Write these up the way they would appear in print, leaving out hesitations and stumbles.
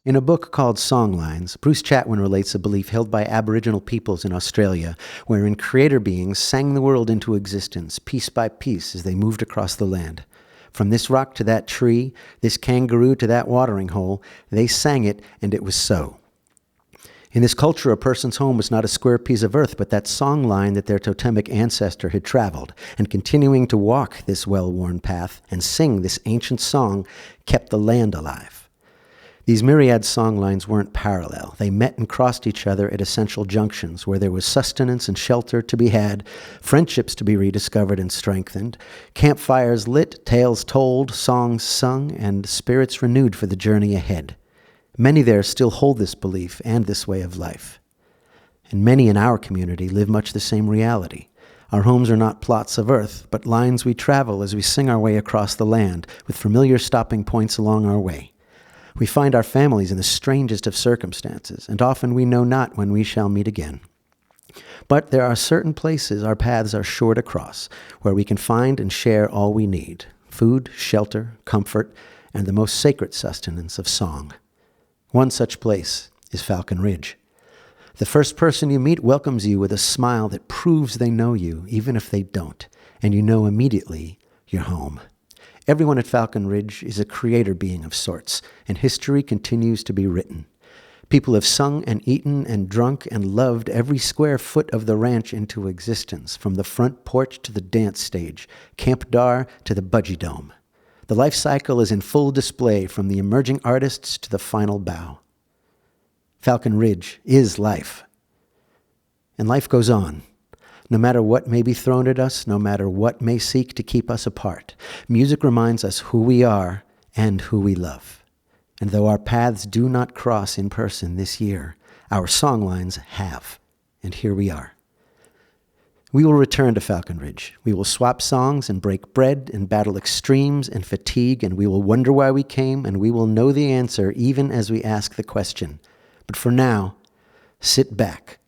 In a book called Songlines, Bruce Chatwin relates a belief held by Aboriginal peoples in Australia, wherein creator beings sang the world into existence, piece by piece, as they moved across the land. From this rock to that tree, this kangaroo to that watering hole, they sang it, and it was so. In this culture, a person's home was not a square piece of earth, but that song line that their totemic ancestor had traveled, and continuing to walk this well-worn path and sing this ancient song kept the land alive. These myriad songlines weren't parallel. They met and crossed each other at essential junctions where there was sustenance and shelter to be had, friendships to be rediscovered and strengthened, campfires lit, tales told, songs sung, and spirits renewed for the journey ahead. Many there still hold this belief and this way of life. And many in our community live much the same reality. Our homes are not plots of earth, but lines we travel as we sing our way across the land, with familiar stopping points along our way. We find our families in the strangest of circumstances, and often we know not when we shall meet again. But there are certain places our paths are sure to cross, where we can find and share all we need: food, shelter, comfort, and the most sacred sustenance of song. One such place is Falcon Ridge. The first person you meet welcomes you with a smile that proves they know you, even if they don't, and you know immediately you're home. Everyone at Falcon Ridge is a creator being of sorts, and history continues to be written. People have sung and eaten and drunk and loved every square foot of the ranch into existence, from the front porch to the dance stage, Camp Dar to the Budgie Dome. The life cycle is in full display, from the emerging artists to the final bow. Falcon Ridge is life. And life goes on. No matter what may be thrown at us, no matter what may seek to keep us apart, music reminds us who we are and who we love. And though our paths do not cross in person this year, our songlines have, and here we are. We will return to Falcon Ridge. We will swap songs and break bread and battle extremes and fatigue, and we will wonder why we came, and we will know the answer even as we ask the question. But for now, sit back.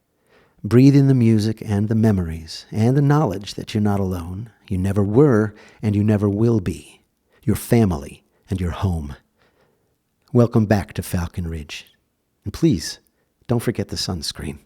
Breathe in the music and the memories and the knowledge that you're not alone. You never were and you never will be. Your family and your home. Welcome back to Falcon Ridge. And please, don't forget the sunscreen.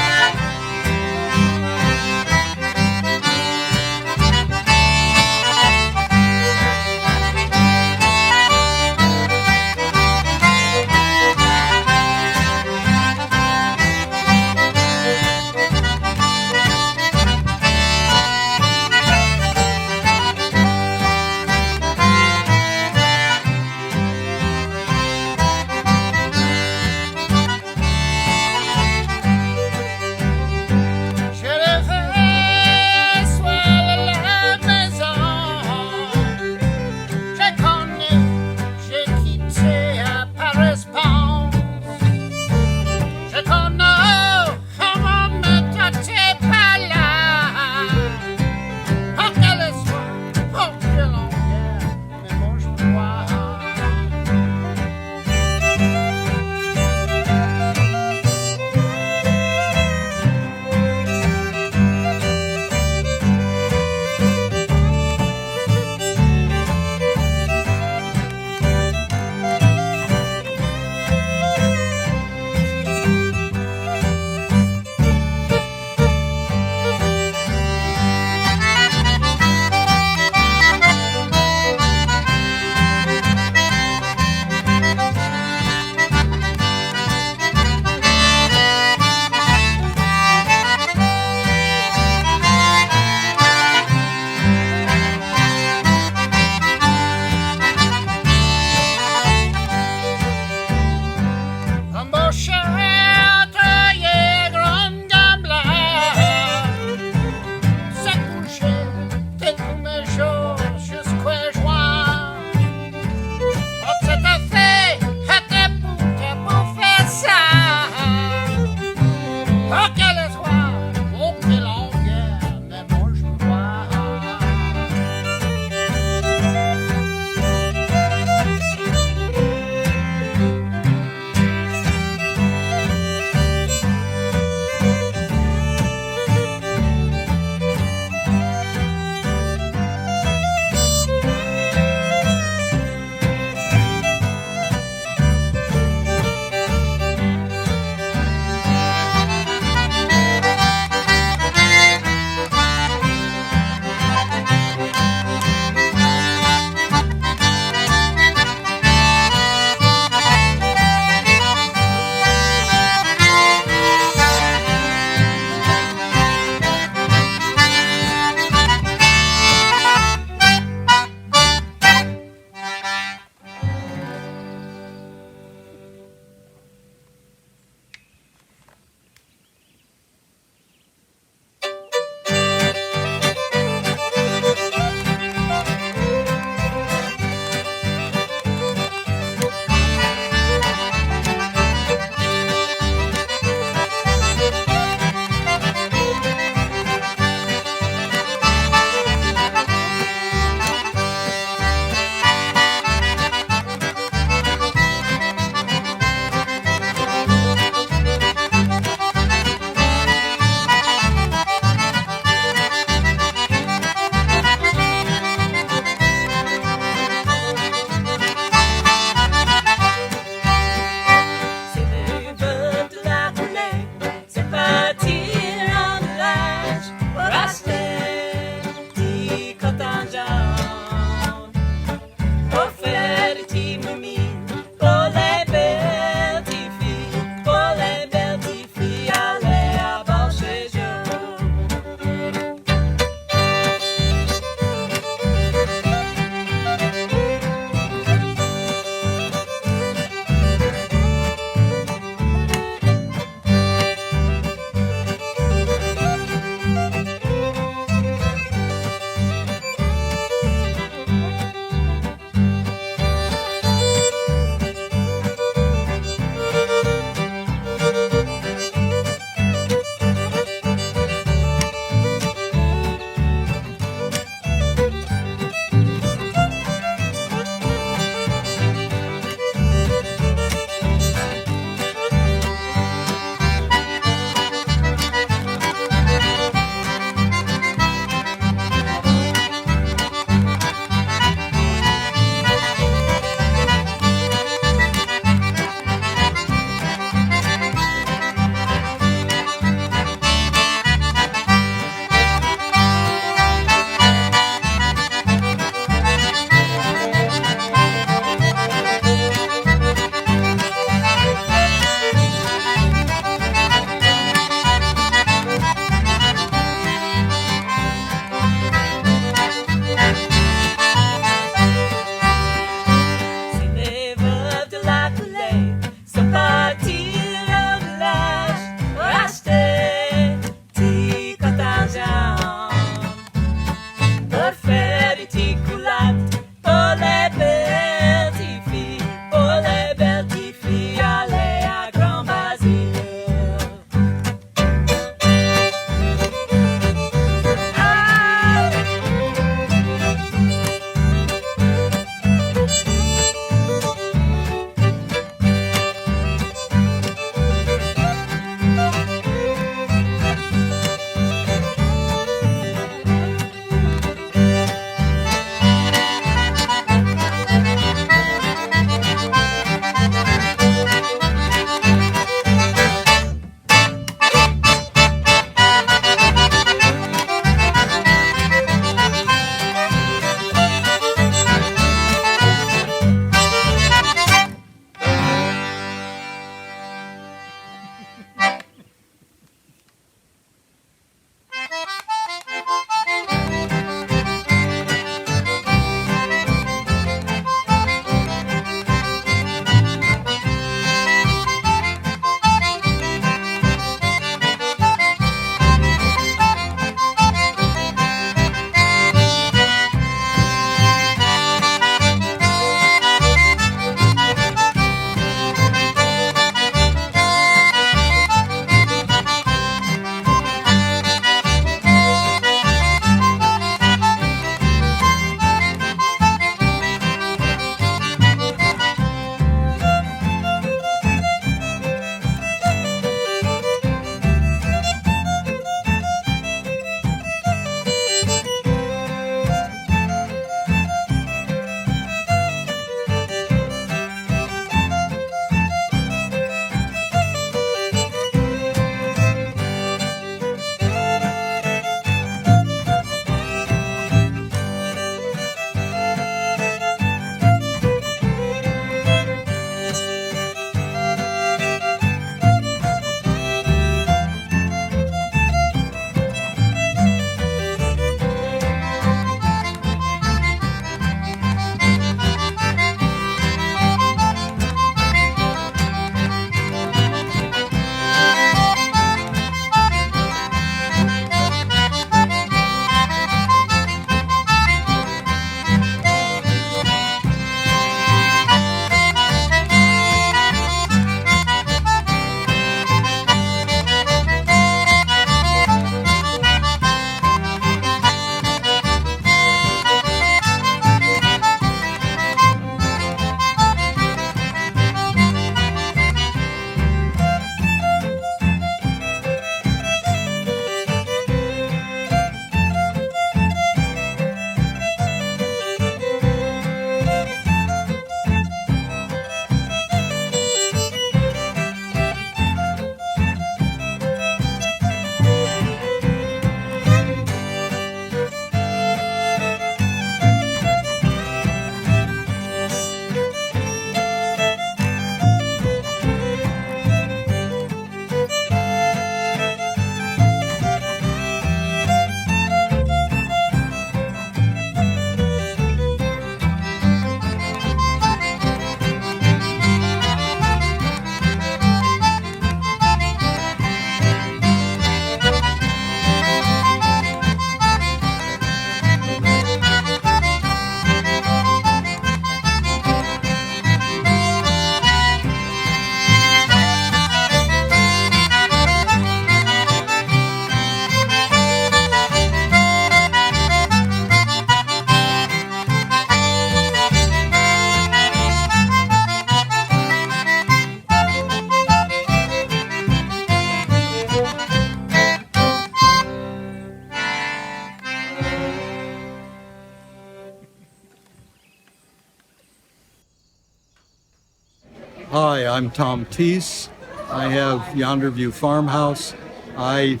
Hi, I'm Tom Teese. I have Yonder View Farmhouse. I've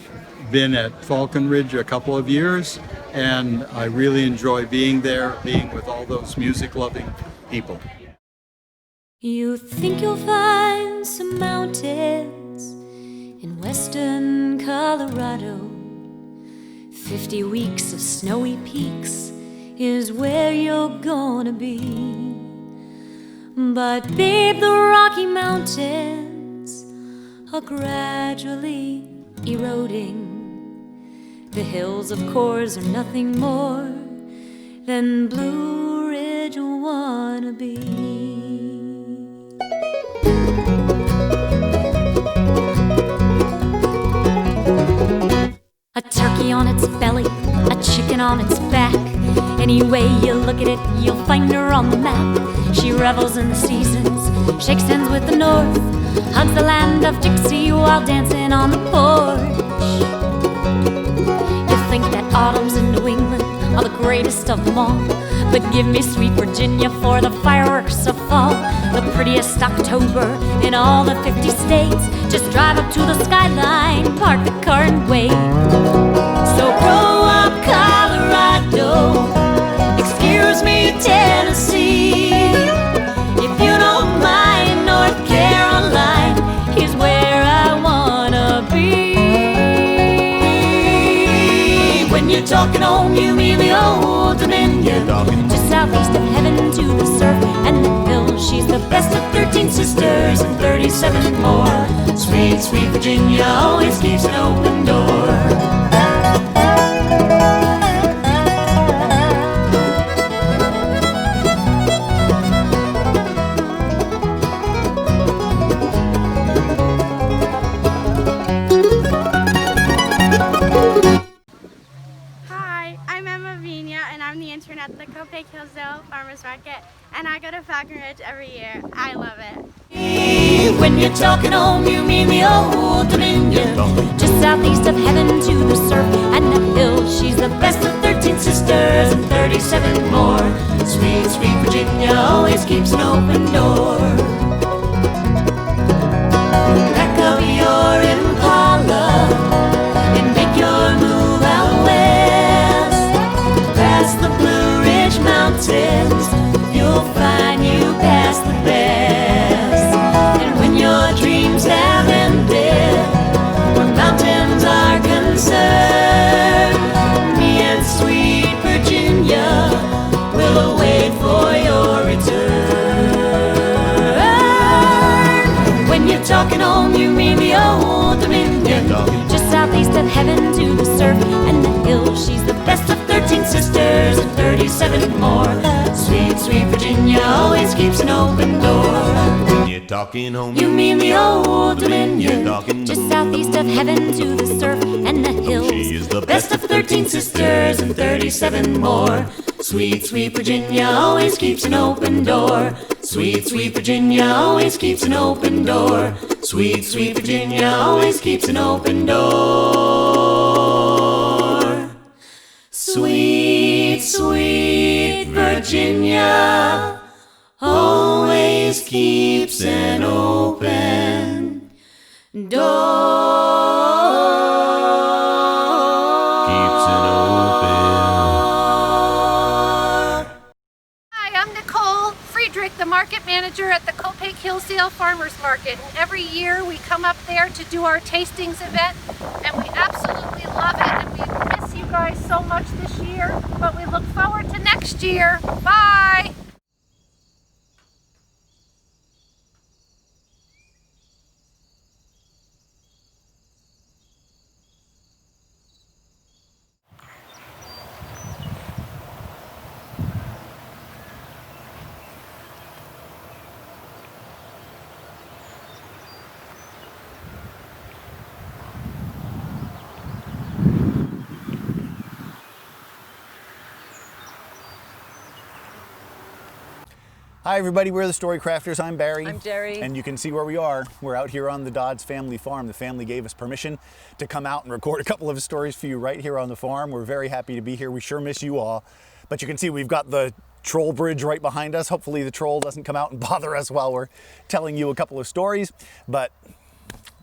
been at Falcon Ridge a couple of years, and I really enjoy being there, being with all those music-loving people. You think you'll find some mountains in western Colorado. 50 weeks of snowy peaks is where you're gonna be. But babe, the Rocky Mountains are gradually eroding. The hills, of course, are nothing more than Blue Ridge wannabe. A turkey on its belly, a chicken on its back. Any way you look at it, you'll find her on the map. She revels in the seasons, shakes hands with the north, hugs the land of Dixie while dancing on the porch. You think that autumns in New England are the greatest of them all, but give me sweet Virginia for the fireworks of fall. The prettiest October in all the 50 states. Just drive up to the skyline, park the car and wait. So grow up, Colorado. Excuse me, Tennessee. If you don't mind, North Carolina is where I wanna be. When you're talking home, you mean the Old Dominion. Just southeast of heaven to the surf and the hills. She's the best of 13 sisters and 37 more. Sweet, sweet Virginia always keeps an open door. At the Copic Hillsdale Farmers Market, and I go to Falcon Ridge every year. I love it. When you're talking home, you mean the Old Dominion. Just southeast of heaven to the surf and the hills. She's the best of 13 sisters and 37 more. Sweet, sweet Virginia always keeps an open door. Pack up your Impala and make your move out west. Past the Blue Ridge Mountains, you'll find you pass the best. And when your dreams have ended, where mountains are concerned, me and sweet Virginia will wait for your return. When you're talking home, you mean the Old Dominion. Just southeast of heaven to the surf and the hills. She's the best of 13 sisters and 37 more. Sweet, sweet Virginia always keeps an open door. When you're talking home, you mean the Old Dominion. Just southeast of heaven to the surf and the hills. She is the best of 13 sisters and 37 more. Sweet, sweet Virginia always keeps an open door. Sweet, sweet Virginia always keeps an open door. Sweet, sweet Virginia always keeps an open door. Sweet, sweet Virginia always keeps an open door. keeps an open. Hi, I'm Nicole Friedrich, the market manager at the Copic Hillsdale Farmers Market. And every year we come up there to do our tastings event, and we absolutely love it. And we miss you guys so much this year, but we look forward to next year. Bye! Hi everybody, we're the Storycrafters. I'm Barry. I'm Jerry. And you can see where we are. We're out here on the Dodds family farm. The family gave us permission to come out and record a couple of stories for you right here on the farm. We're very happy to be here. We sure miss you all. But you can see we've got the troll bridge right behind us. Hopefully the troll doesn't come out and bother us while we're telling you a couple of stories, but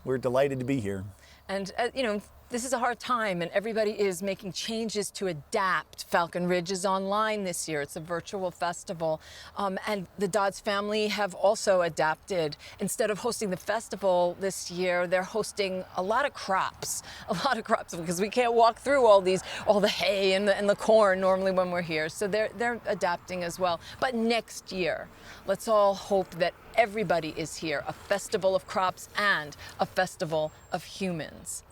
we're delighted to be here. And, you know, this is a hard time, and everybody is making changes to adapt. Falcon Ridge is online this year. It's a virtual festival. And the Dodds family have also adapted. Instead of hosting the festival this year, they're hosting a lot of crops, because we can't walk through all the hay and the corn normally when we're here. So they're adapting as well. But next year, let's all hope that everybody is here, a festival of crops and a festival of humans.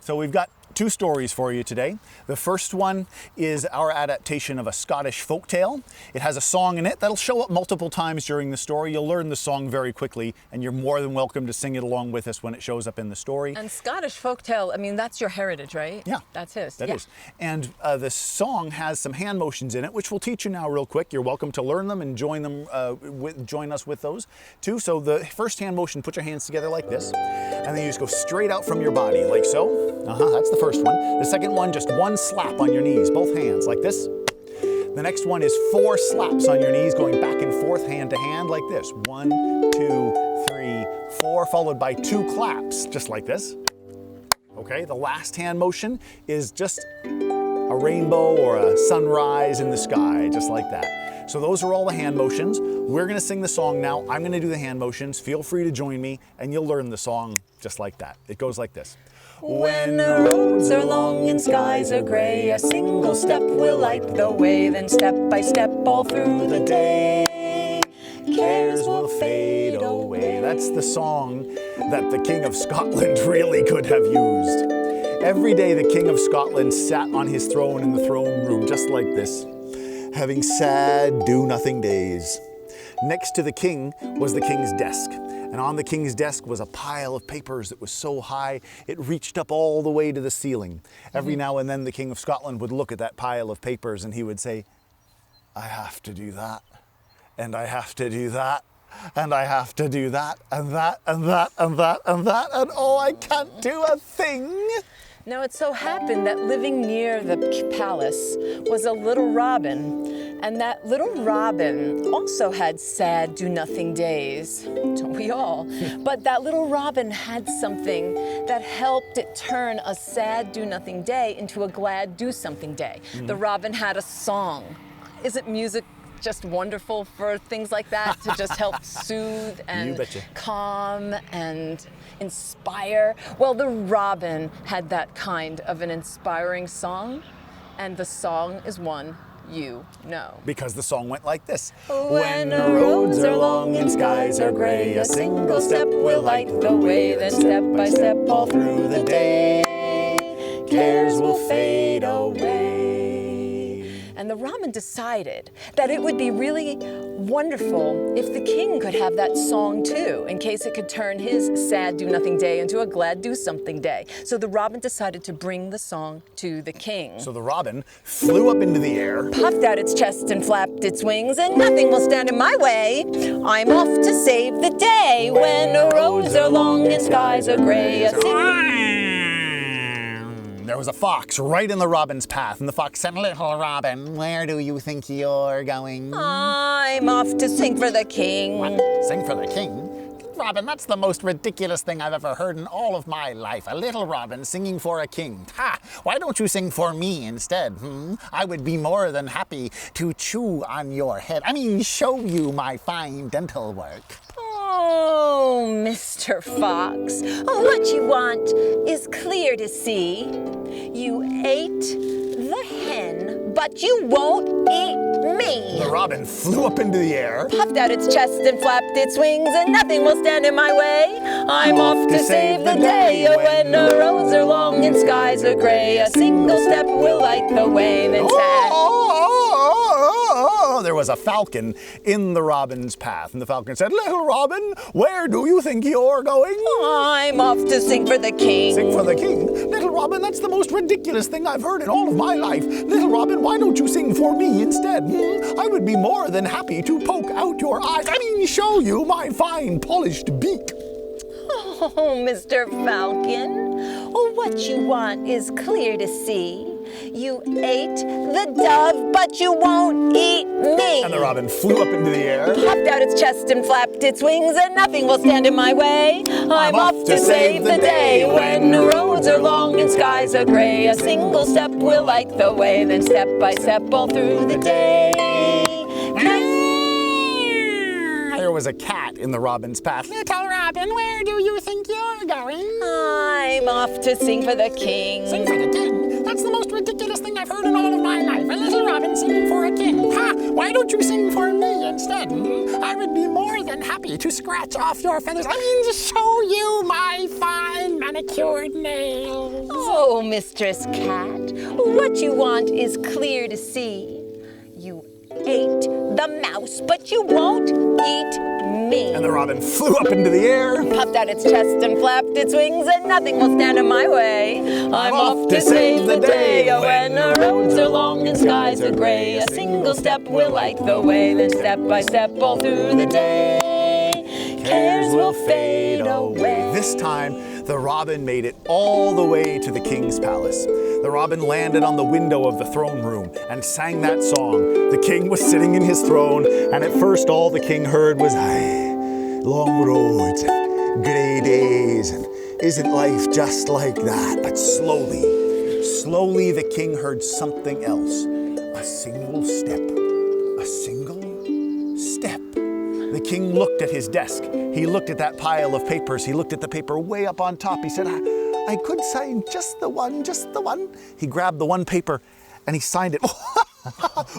So we've got two stories for you today. The first one is our adaptation of a Scottish folktale. It has a song in it that'll show up multiple times during the story. You'll learn the song very quickly, and you're more than welcome to sing it along with us when it shows up in the story. And Scottish folktale, I mean, that's your heritage, right? Yeah. That's his. That is. And the song has some hand motions in it, which we'll teach you now real quick. You're welcome to learn them and join us with those too. So the first hand motion, put your hands together like this, and then you just go straight out from your body, like so. That's the first one. The second one, just one slap on your knees, both hands, like this. The next one is 4 slaps on your knees, going back and forth, hand to hand, like this. 1, 2, 3, 4, followed by 2 claps, just like this. Okay, the last hand motion is just a rainbow or a sunrise in the sky, just like that. So those are all the hand motions. We're gonna sing the song now. I'm gonna do the hand motions. Feel free to join me, and you'll learn the song just like that. It goes like this. When the roads are long and skies are gray, a single step will light the way, then step by step all through the day, cares will fade away. That's the song that the King of Scotland really could have used. Every day the King of Scotland sat on his throne in the throne room just like this, having sad, do-nothing days. Next to the king was the king's desk. And on the king's desk was a pile of papers that was so high, it reached up all the way to the ceiling. Every now and then the King of Scotland would look at that pile of papers and he would say, I have to do that, and I have to do that, and I have to do that, and that, and that, and that, and that, and oh, I can't do a thing. Now it so happened that living near the palace was a little robin, and that little robin also had sad do-nothing days, don't we all? But that little robin had something that helped it turn a sad do-nothing day into a glad do-something day. The robin had a song. Isn't music just wonderful for things like that, to just help soothe and calm and inspire? Well, the robin had that kind of an inspiring song, and the song is one you know. Because the song went like this. When the roads are long and skies are gray, a single step will light the way, then step by step all through the day, cares will fade away. And the robin decided that it would be really wonderful if the king could have that song too, in case it could turn his sad do-nothing day into a glad do-something day. So the robin decided to bring the song to the king. So the robin flew up into the air, puffed out its chest and flapped its wings, and nothing will stand in my way. I'm off to save the day. When the roads are long and skies are gray, there was a fox right in the robin's path, and the fox said, Little Robin, where do you think you're going? I'm off to sing for the king. What? Sing for the king? Robin, that's the most ridiculous thing I've ever heard in all of my life. A little robin singing for a king. Ha! Why don't you sing for me instead? I would be more than happy to chew on your head. I mean, show you my fine dental work. Oh, Mr. Fox, what you want is clear to see. You ate the hen, but you won't eat me. The robin flew up into the air, puffed out its chest and flapped its wings, and nothing will stand in my way. I'm off to save the day. When the roads are long and skies are gray, a single step will light the way. Then there was a falcon in the robin's path, and the falcon said, Little Robin, where do you think you're going? I'm off to sing for the king. Sing for the king? Little Robin, that's the most ridiculous thing I've heard in all of my life. Little Robin, why don't you sing for me instead? I would be more than happy to poke out your eyes. I mean, show you my fine polished beak. Oh, Mr. Falcon, Oh, what you want is clear to see. You ate the dove, but you won't eat me. And the robin flew up into the air, Puffed out its chest and flapped its wings, and nothing will stand in my way. I'm off to save the day. When the roads are long and skies are gray, a single step will light the way, then step by step all through the day. There was a cat in the robin's path. Little robin, where do you think you're going? I'm off to sing for the king. Sing for the king? That's the most ridiculous thing I've heard in all of my life. A little robin singing for a king. Ha! Why don't you sing for me instead? I would be more than happy to scratch off your feathers. I mean, to show you my fine manicured nails. Oh, Mistress Cat, what you want is clear to see. You ate the mouse, but you won't eat me. And the robin flew up into the air, Puffed out its chest and flapped its wings, and nothing will stand in my way. I'm off to save the day. When the roads are long and skies are gray, a single step will light the way, then step by step all through the day, cares will fade away. This time, the robin made it all the way to the king's palace. The robin landed on the window of the throne room and sang that song. The king was sitting in his throne, and at first all the king heard was, "Aye, long roads and grey days, and isn't life just like that?" But slowly the king heard something else. A single step. A single step. The king looked at his desk. He looked at that pile of papers. He looked at the paper way up on top. He said, I could sign just the one. He grabbed the one paper and he signed it.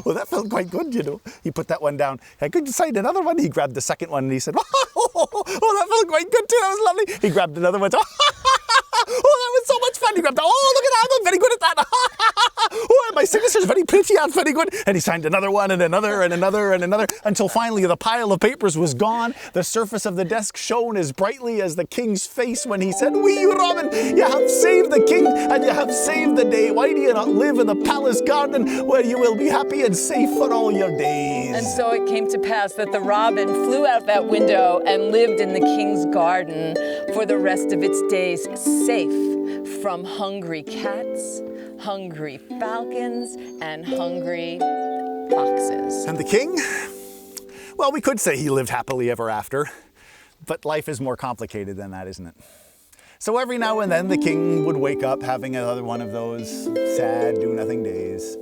Well, that felt quite good, you know. He put that one down. I could sign another one. He grabbed the second one and he said, oh, that felt quite good too. That was lovely. He grabbed another one. Oh, that was so much fun. He grabbed, oh, look at that. I'm very good at that. Oh, my signature's very pretty. I'm very good. And he signed another one and another and another and another until finally the pile of papers was gone. The surface of the desk shone as brightly as the king's face when he said, "Wee Robin, you have saved the king and you have saved the day. Why do you not live in the palace garden where you will be happy and safe for all your days?" And so it came to pass that the robin flew out that window and lived in the king's garden for the rest of its days, safe from hungry cats, hungry falcons, and hungry foxes. And the king? Well, we could say he lived happily ever after, but life is more complicated than that, isn't it? So every now and then the king would wake up having another one of those sad, do-nothing days.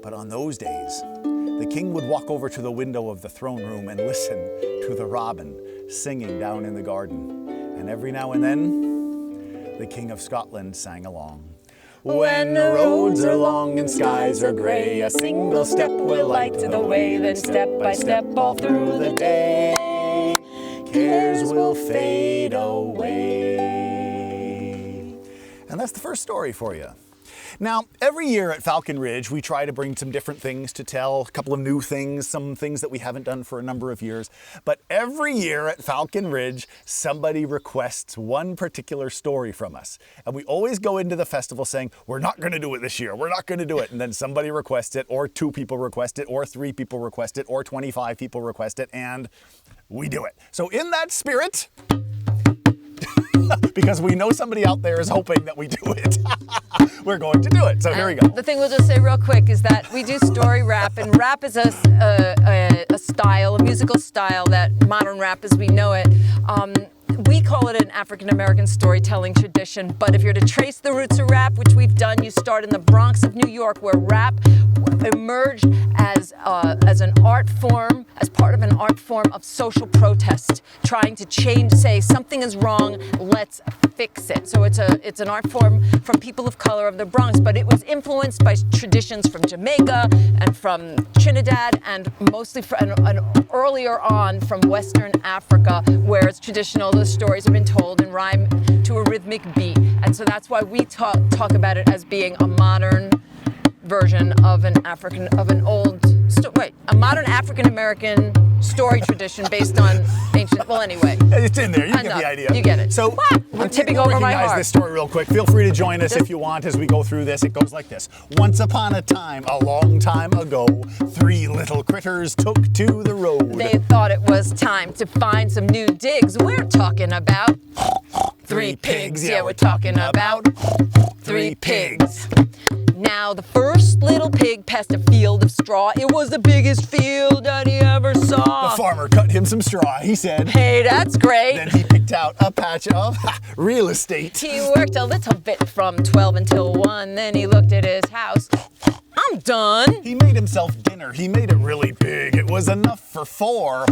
But on those days, the king would walk over to the window of the throne room and listen to the robin singing down in the garden. And every now and then, the King of Scotland sang along. When the roads are long and skies are grey, a single step will light the way, then step by step all through the day, cares will fade away. And that's the first story for you. Now, every year at Falcon Ridge, we try to bring some different things to tell, a couple of new things, some things that we haven't done for a number of years. But every year at Falcon Ridge, somebody requests one particular story from us. And we always go into the festival saying, we're not going to do it this year, we're not going to do it. And then somebody requests it, or 2 people request it, or 3 people request it, or 25 people request it, and we do it. So in that spirit, because we know somebody out there is hoping that we do it, we're going to do it. So here we go. The thing we'll just say real quick is that we do story rap, and rap is a style, a musical style that modern rap as we know it. We call it an African-American storytelling tradition, but if you're to trace the roots of rap, which we've done, you start in the Bronx of New York, where rap emerged as an art form, as part of an art form of social protest, trying to change, say something is wrong, let's fix it. So it's an art form from people of color of the Bronx, but it was influenced by traditions from Jamaica and from Trinidad, and mostly and earlier on from Western Africa, where it's traditional. Those stories have been told in rhyme to a rhythmic beat, and so that's why we talk about it as being a modern version of a modern African-American story tradition based on ancient, well anyway. It's in there, you get the idea. You get it. So I'm tipping over my heart. Recognize this story real quick. Feel free to join us if you want as we go through this. It goes like this. Once upon a time, a long time ago, 3 little critters took to the road. They thought it was time to find some new digs. We're talking about 3 pigs, yeah, we're talking about 3 pigs. Now the first little pig passed a field of straw. It was the biggest field that he ever saw. The farmer cut him some straw. He said, "Hey, that's great." Then he picked out a patch of real estate. He worked a little bit from 12 until 1. Then he looked at his house. "I'm done." He made himself dinner. He made it really big. It was enough for 4.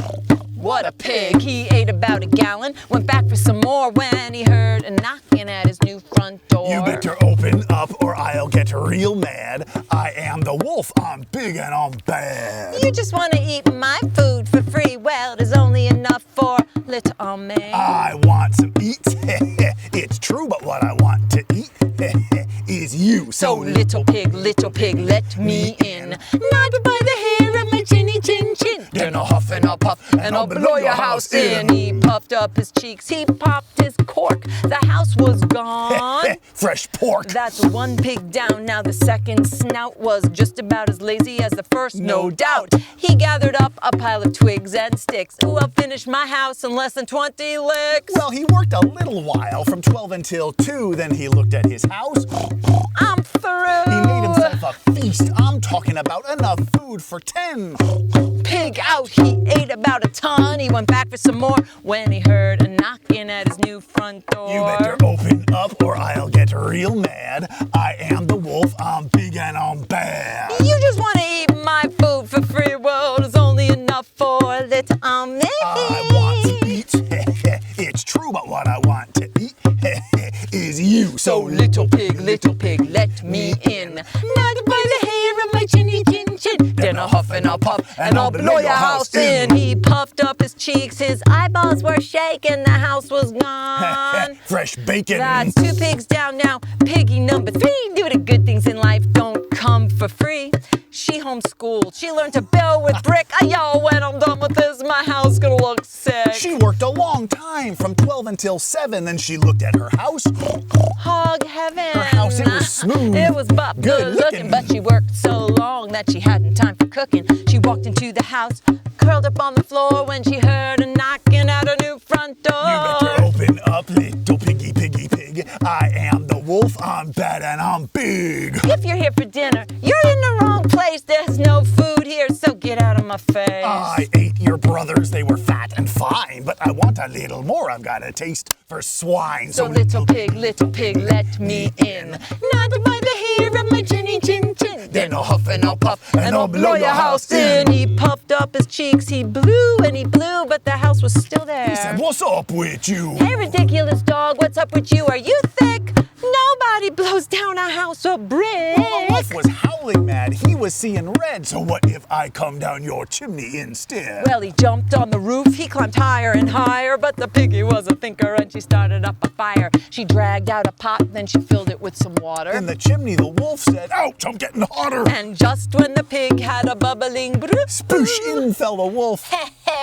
What a pig. He ate about a gallon, went back for some more when he heard a knocking at his new front door. You better open up or I'll get real mad. I am the wolf. I'm big and I'm bad. You just want to eat my food for free. Well, there's only enough for little me. I want to eat. It's true, but what I want to eat is you. So little pig, let me in. Not by the hair of my chinny chin chin. Then I'll huff and I'll puff and I'll blow your house in. He puffed up his cheeks, he popped his cork. The house was gone. Fresh pork. That's 1 pig down. Now the second snout was just about as lazy as the first, no doubt. He gathered up a pile of twigs and sticks. Ooh, I'll finish my house in less than 20 licks. Well, he worked a little while, from 12 until 2. Then he looked at his house. I'm through. He made himself a feast. I'm talking about enough food for 10. Pig out, he ate about a ton. He went back for some more when he heard a knocking at his new front door. You better open up or I'll get real mad. I am the wolf, I'm big and I'm bad. You just want to eat my food for free. Well, there's only enough for little me. I want to eat. It's true, but what I want to eat is you. So little pig, let me in. Not by the hair of my chinny chin chin. Then I'll huff and I'll puff and I'll blow your house in. He puffed up his cheeks, his eyeballs were shaking, the house was gone. Fresh bacon. That's 2 pigs down now. Piggy number 3 knew the good things in life don't come for free. She homeschooled. She learned to build with brick. Yo, when I'm done with this, my house gonna look sick. She worked a long time, from 12 until 7. Then she looked at her house. Hog heaven. Her house, it was smooth. It was good looking, but she worked so long that she hadn't time for cooking. She walked into the house, curled up on the floor when she heard a knocking at her new front door. You better open up, little piggy, piggy, pig. I am the wolf, I'm bad and I'm big. If you're here for dinner, you're in the wrong place. There's no food here, so get out of my face. I ate your brothers, they were fat and fine, but I want a little more. I've got a taste for swine. So little pig, let me in. Not by the hair of my chinny chin chin. Then I'll huff and I'll puff and I'll blow your house in. He puffed up his cheeks, he blew and he blew, but the house was still there. He said, what's up with you? Hey, ridiculous dog, what's up with you? Are you thick? Nobody blows down a house of brick. Well, the wolf was howling mad. He was seeing red. So what if I come down your chimney instead? Well, he jumped on the roof. He climbed higher and higher. But the piggy was a thinker and she started up a fire. She dragged out a pot, then she filled it with some water. In the chimney, the wolf said, ouch, I'm getting hotter. And just when the pig had a bubbling sploosh, in fell the wolf.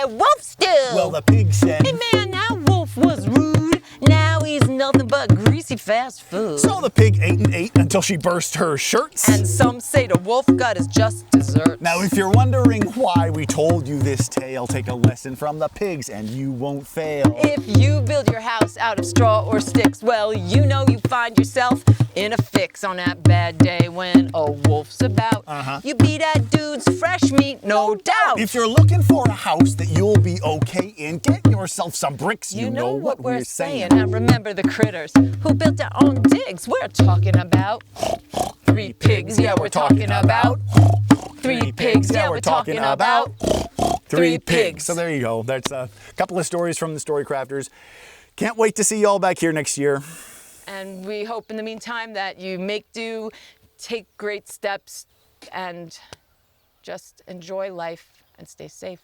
Wolf stew. Well, the pig said, hey man, that wolf was rude. Now he's nothing but greasy fast food. So the pig ate and ate until she burst her shirts. And some say the wolf got his just dessert. Now if you're wondering why we told you this tale, take a lesson from the pigs and you won't fail. If you build your house out of straw or sticks, well, you know you find yourself in a fix on that bad day when a wolf's about. You be that dude's fresh meat, no doubt. If you're looking for a house that you'll be okay in, get yourself some bricks. You know what we're saying. And remember the critters who built their own digs. We're talking about 3 pigs, yeah, we're talking about 3 pigs, yeah, we're talking about 3 pigs. So there you go. That's a couple of stories from the Storycrafters. Can't wait to see you all back here next year. And we hope in the meantime that you make do, take great steps, and just enjoy life and stay safe.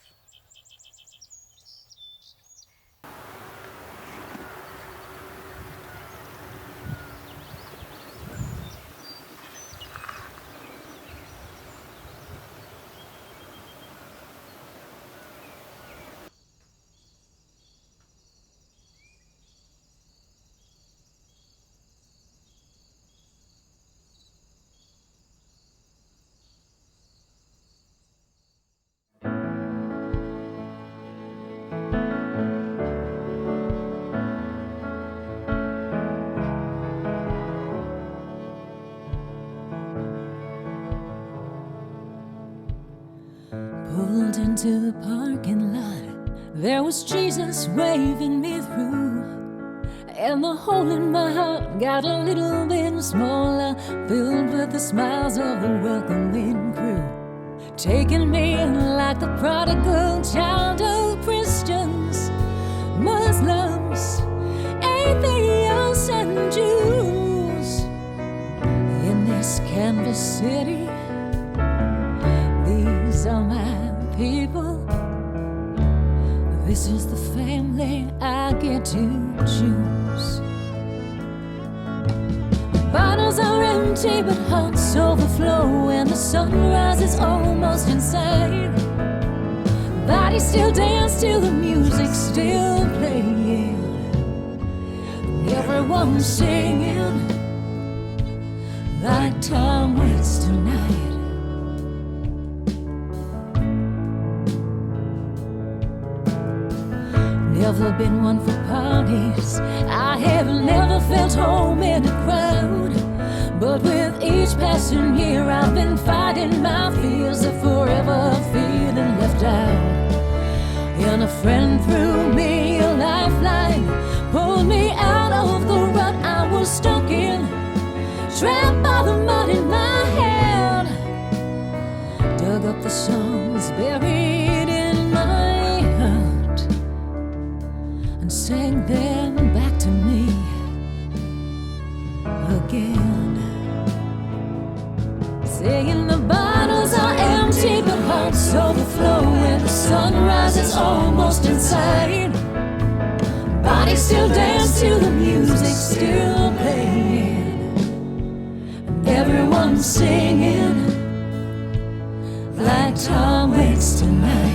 into the parking lot. There was Jesus waving me through, and the hole in my heart got a little bit smaller, filled with the smiles of the welcoming crew, taking me in like the prodigal child of Christians, Muslims, atheists, and Jews. In this canvas city, these are my people. This is the family I get to choose. Bottles are empty but hearts overflow, and the sunrise is almost inside. Bodies still dance till the music's still playing. Everyone's singing like time waits tonight. Never been one for parties. I have never felt home in a crowd. But with each passing year, I've been fighting my fears of forever feeling left out. And a friend threw me a lifeline, pulled me out of the rut I was stuck in, trapped by the mud in my head, dug up the songs buried in my heart, and sang them back to me again. Saying the bottles are empty but hearts overflow, and the sunrise is almost inside. Bodies still dance till the music's still playing, and everyone's singing like time waits tonight.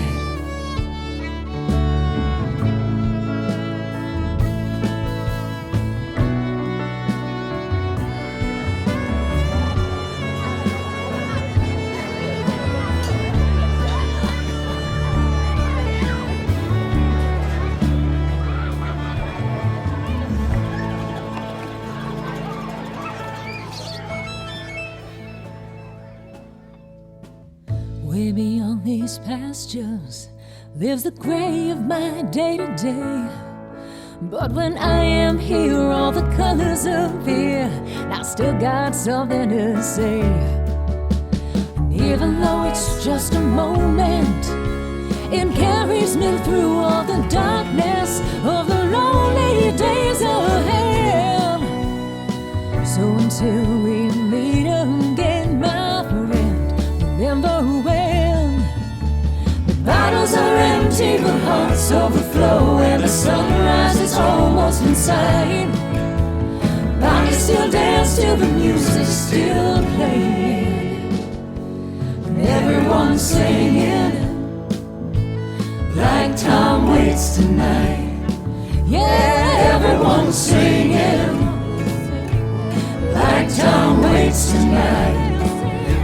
Way beyond these pastures lives the gray of my day-to-day. But when I am here, all the colors appear, and I still got something to say. And even though it's just a moment, it carries me through all the darkness of the lonely days ahead. So until we meet again, my friend, remember when the bottles are empty but hearts overflow, and the sunrise is almost inside. Bodies still dance till the music's still playing, and everyone's singing like time waits tonight. Yeah, everyone's singing like time waits tonight.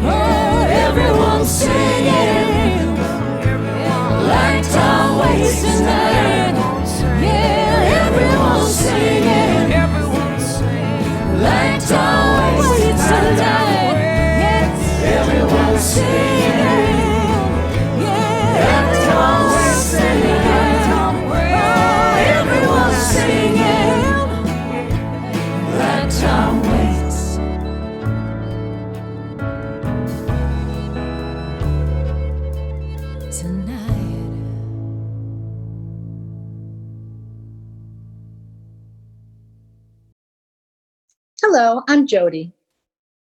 Oh, everyone's singing like time waits tonight. Yeah, everyone's singing like time waits tonight. Yes, everyone's singing. Yeah, everyone's singing. Oh, everyone's singing like time waits. Hello, I'm Jody.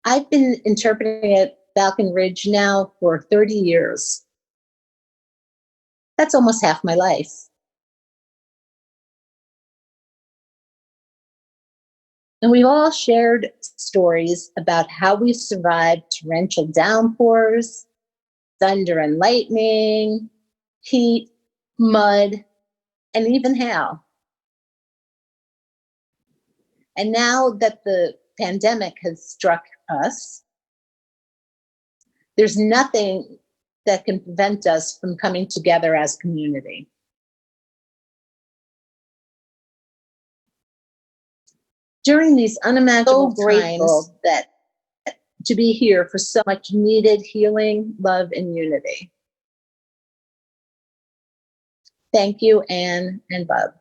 I've been interpreting at Falcon Ridge now for 30 years. That's almost half my life. And we've all shared stories about how we survived torrential downpours, thunder and lightning, heat, mud, and even hail. And now that the pandemic has struck us, there's nothing that can prevent us from coming together as community. During these unimaginable times, that to be here for so much needed healing, love, and unity. Thank you, Anne and Bub,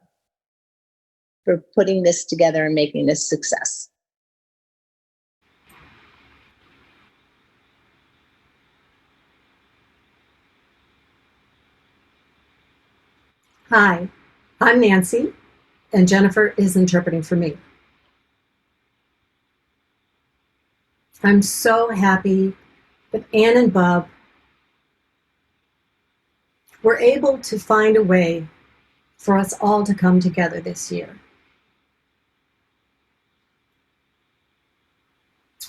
for putting this together and making this a success. Hi, I'm Nancy, and Jennifer is interpreting for me. I'm so happy that Anne and Bub were able to find a way for us all to come together this year.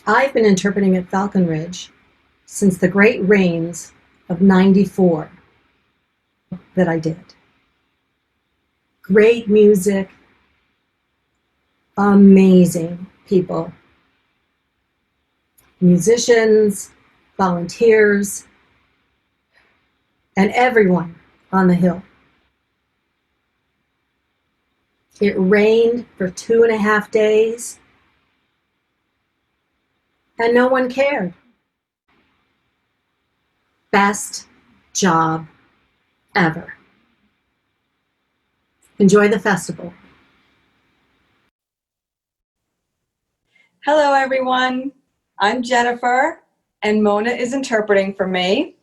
I've been interpreting at Falcon Ridge since the great rains of '94 that I did. Great music, amazing people, musicians, volunteers, and everyone on the hill. It rained for 2.5 days, and no one cared. Best job ever. Enjoy the festival. Hello, everyone. I'm Jennifer, and Mona is interpreting for me.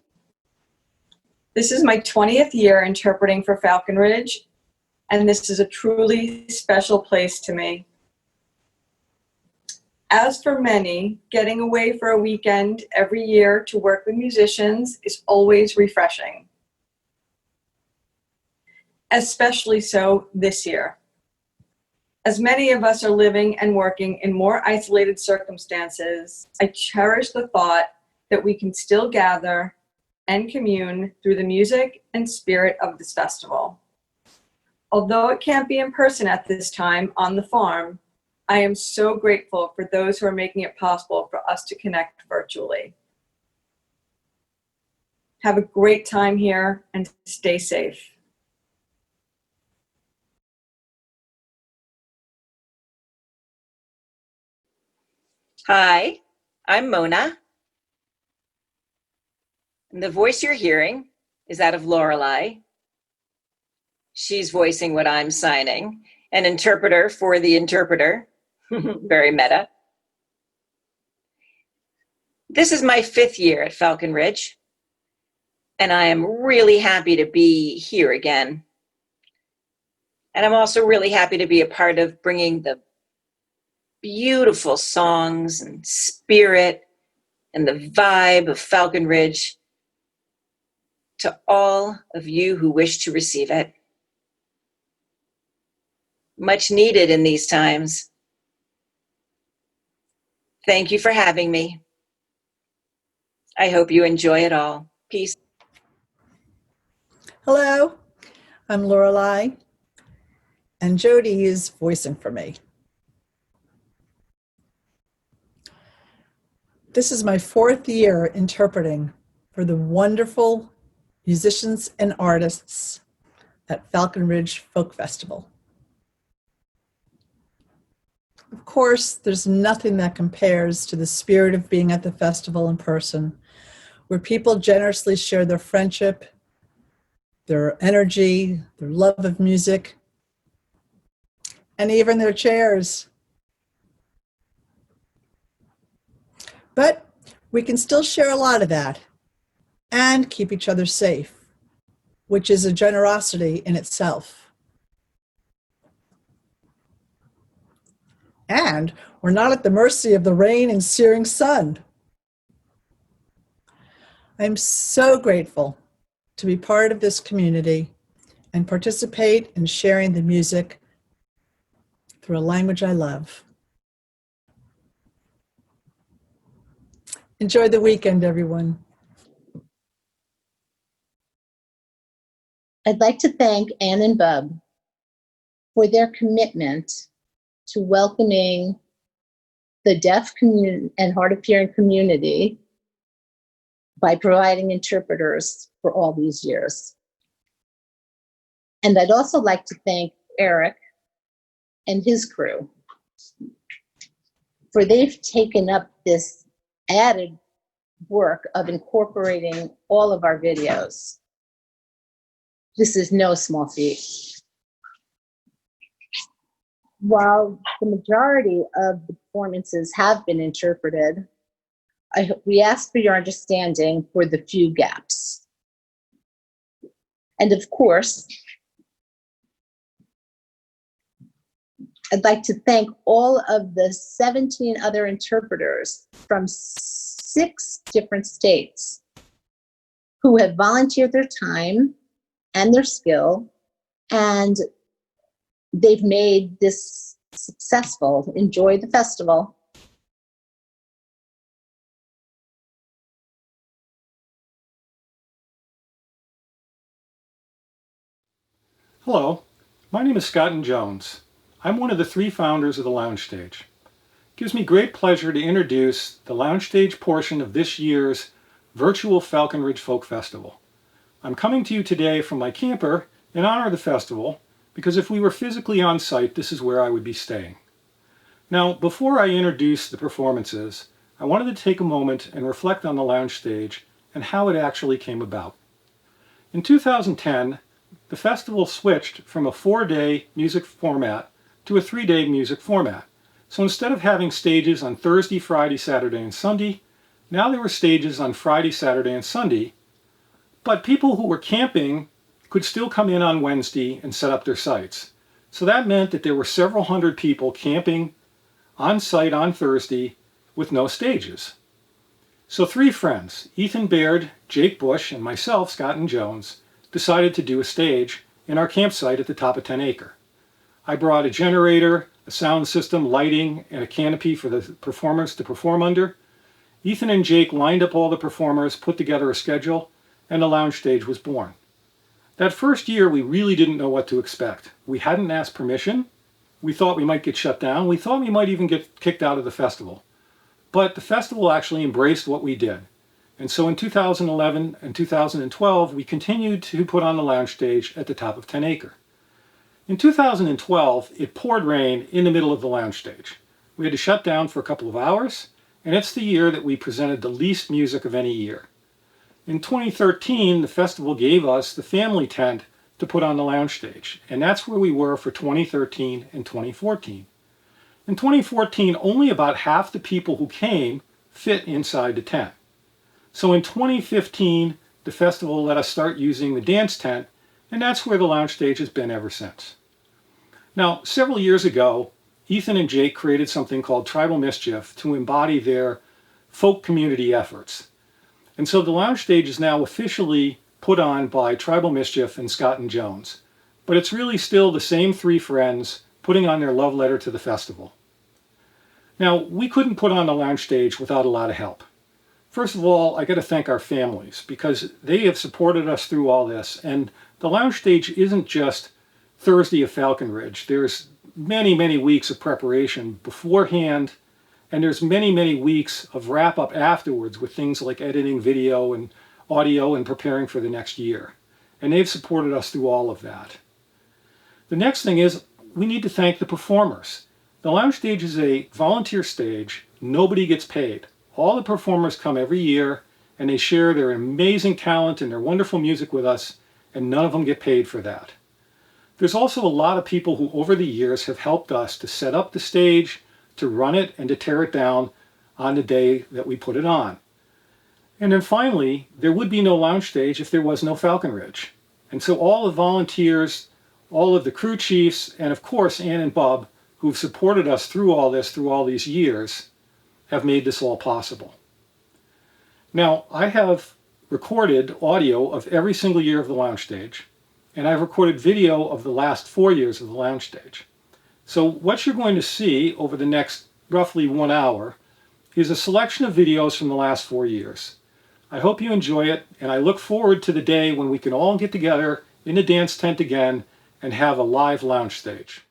This is my 20th year interpreting for Falcon Ridge, and this is a truly special place to me. As for many, getting away for a weekend every year to work with musicians is always refreshing. Especially so this year. As many of us are living and working in more isolated circumstances, I cherish the thought that we can still gather and commune through the music and spirit of this festival. Although it can't be in person at this time on the farm, I am so grateful for those who are making it possible for us to connect virtually. Have a great time here and stay safe. Hi, I'm Mona. And the voice you're hearing is that of Lorelei. She's voicing what I'm signing, an interpreter for the interpreter. Very meta. This is my 5th year at Falcon Ridge, and I am really happy to be here again. And I'm also really happy to be a part of bringing the beautiful songs and spirit and the vibe of Falcon Ridge to all of you who wish to receive it. Much needed in these times. Thank you for having me. I hope you enjoy it all. Peace. Hello, I'm Lorelei, and Jody is voicing for me. This is my 4th year interpreting for the wonderful musicians and artists at Falcon Ridge Folk Festival. Of course, there's nothing that compares to the spirit of being at the festival in person, where people generously share their friendship, their energy, their love of music, and even their chairs. But we can still share a lot of that and keep each other safe, which is a generosity in itself. And we're not at the mercy of the rain and searing sun. I'm so grateful to be part of this community and participate in sharing the music through a language I love. Enjoy the weekend, everyone. I'd like to thank Anne and Bub for their commitment to welcoming the deaf and hard of hearing community by providing interpreters for all these years. And I'd also like to thank Eric and his crew, for they've taken up this added work of incorporating all of our videos. This is no small feat. While the majority of the performances have been interpreted, we ask for your understanding for the few gaps. And of course, I'd like to thank all of the 17 other interpreters from 6 different states who have volunteered their time and their skill, and they've made this successful. Enjoy the festival. Hello, my name is Scott Jones. I'm one of the 3 founders of the Lounge Stage. It gives me great pleasure to introduce the Lounge Stage portion of this year's virtual Falcon Ridge Folk Festival. I'm coming to you today from my camper in honor of the festival, because if we were physically on site, this is where I would be staying. Now, before I introduce the performances, I wanted to take a moment and reflect on the Lounge Stage and how it actually came about. In 2010, the festival switched from a 4-day music format to a 3-day music format. So instead of having stages on Thursday, Friday, Saturday, and Sunday, now there were stages on Friday, Saturday, and Sunday, but people who were camping could still come in on Wednesday and set up their sites. So that meant that there were several hundred people camping on site on Thursday with no stages. So 3 friends, Ethan Baird, Jake Bush, and myself, Scott Jones, decided to do a stage in our campsite at the top of 10 Acre. I brought a generator, a sound system, lighting, and a canopy for the performers to perform under. Ethan and Jake lined up all the performers, put together a schedule, and the Lounge Stage was born. That first year, we really didn't know what to expect. We hadn't asked permission. We thought we might get shut down. We thought we might even get kicked out of the festival. But the festival actually embraced what we did. And so in 2011 and 2012, we continued to put on the Lounge Stage at the top of 10 Acre. In 2012, it poured rain in the middle of the Lounge Stage. We had to shut down for a couple of hours, and it's the year that we presented the least music of any year. In 2013, the festival gave us the family tent to put on the Lounge Stage, and that's where we were for 2013 and 2014. In 2014, only about half the people who came fit inside the tent. So in 2015, the festival let us start using the dance tent, and that's where the Lounge Stage has been ever since. Now, several years ago, Ethan and Jake created something called Tribal Mischief to embody their folk community efforts. And so the Lounge Stage is now officially put on by Tribal Mischief and Scott Jones. But it's really still the same 3 friends putting on their love letter to the festival. Now, we couldn't put on the Lounge Stage without a lot of help. First of all, I got to thank our families, because they have supported us through all this. And the Lounge Stage isn't just Thursday of Falcon Ridge. There's many, many weeks of preparation beforehand, and there's many, many weeks of wrap-up afterwards with things like editing video and audio and preparing for the next year. And they've supported us through all of that. The next thing is, we need to thank the performers. The Lounge Stage is a volunteer stage. Nobody gets paid. All the performers come every year, and they share their amazing talent and their wonderful music with us, and none of them get paid for that. There's also a lot of people who over the years have helped us to set up the stage, to run it, and to tear it down on the day that we put it on. And then finally, there would be no Lounge Stage if there was no Falcon Ridge. And so all the volunteers, all of the crew chiefs, and of course Ann and Bub, who've supported us through all this, through all these years, have made this all possible. Now, I have recorded audio of every single year of the Lounge Stage, and I've recorded video of the last 4 years of the Lounge Stage. So what you're going to see over the next roughly 1 hour is a selection of videos from the last 4 years. I hope you enjoy it, and I look forward to the day when we can all get together in the dance tent again and have a live Lounge Stage.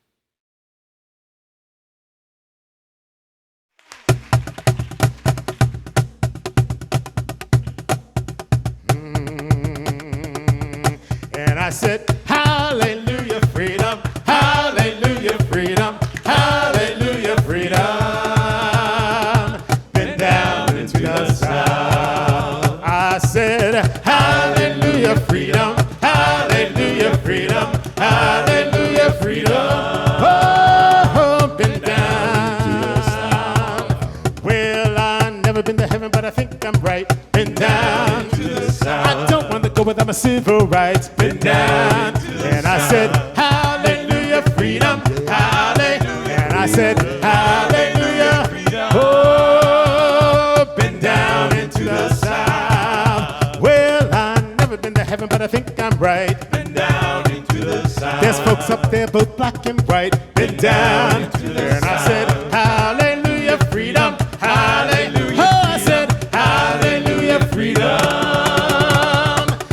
And I said, hallelujah, freedom, hallelujah, freedom, hallelujah, freedom. Been down into the south. I said, hallelujah, freedom, hallelujah, been down to the south. I don't want to go without my civil rights, been down. And I said, hallelujah, freedom, hallelujah. And I said, hallelujah, freedom. Oh, been down into the south. Well, I've never been to heaven, but I think I'm right. Been down into the south. There's folks up there both black and white, been down into the south. And I said, hallelujah, freedom, hallelujah. Oh, I said, hallelujah, freedom,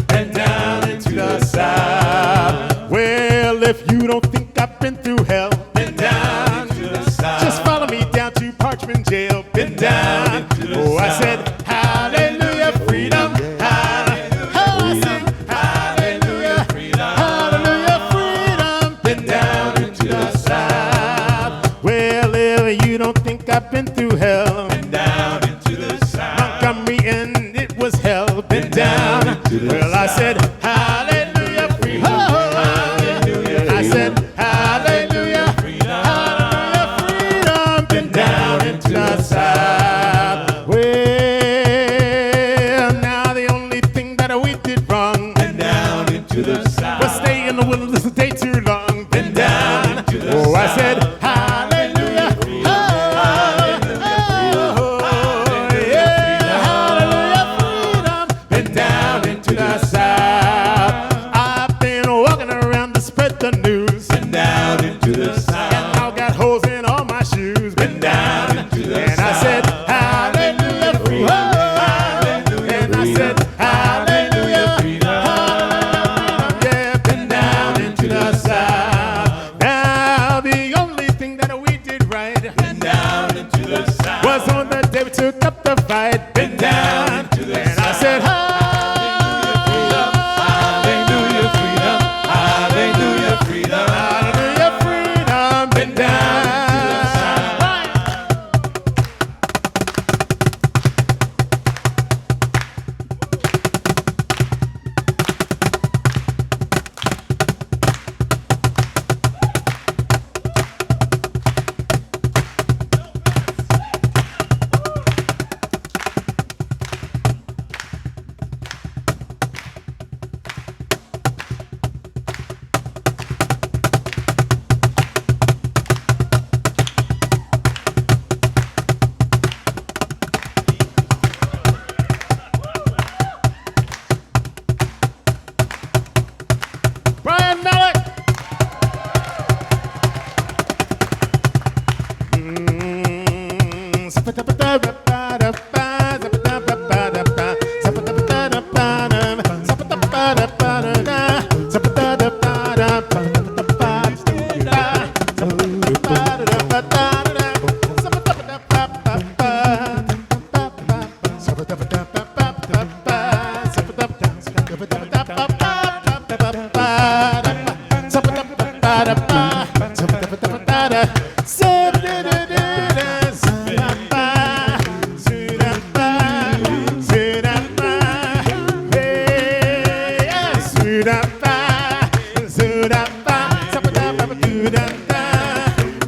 and down into the south. Well, if you don't think I've been through hell, been down into the south. Just follow me down to Parchment Jail, been down. Oh, I said, hallelujah, freedom, hallelujah. Oh, I said, hallelujah, freedom, hallelujah, freedom, been down into the south. Well, if you don't think I've been through hell, been down into the south. Montgomery and it was hell, been down into the south. Well, I said, hallelujah, freedom, hallelujah. I said, hallelujah, freedom, hallelujah, freedom, been down into the south. Well, now the only thing that we did wrong, been down into the south, was stay in the wilderness a day too long, been down into the south. Oh, I said, hallelujah, freedom, been down into the south. I've been walking around to spread the news, been down into the south. And I've got holes in all my shoes, been down into the south. And I said, hallelujah, freedom, hallelujah. And I said, hallelujah, freedom, hallelujah. Yeah, been down into the south. Now the only thing that we did right, been down into the south, was on the day we took up the fight, been down into the south. And I said, hallelujah, freedom, hallelujah, freedom, hallelujah, freedom, been down into the south. Brian Melick.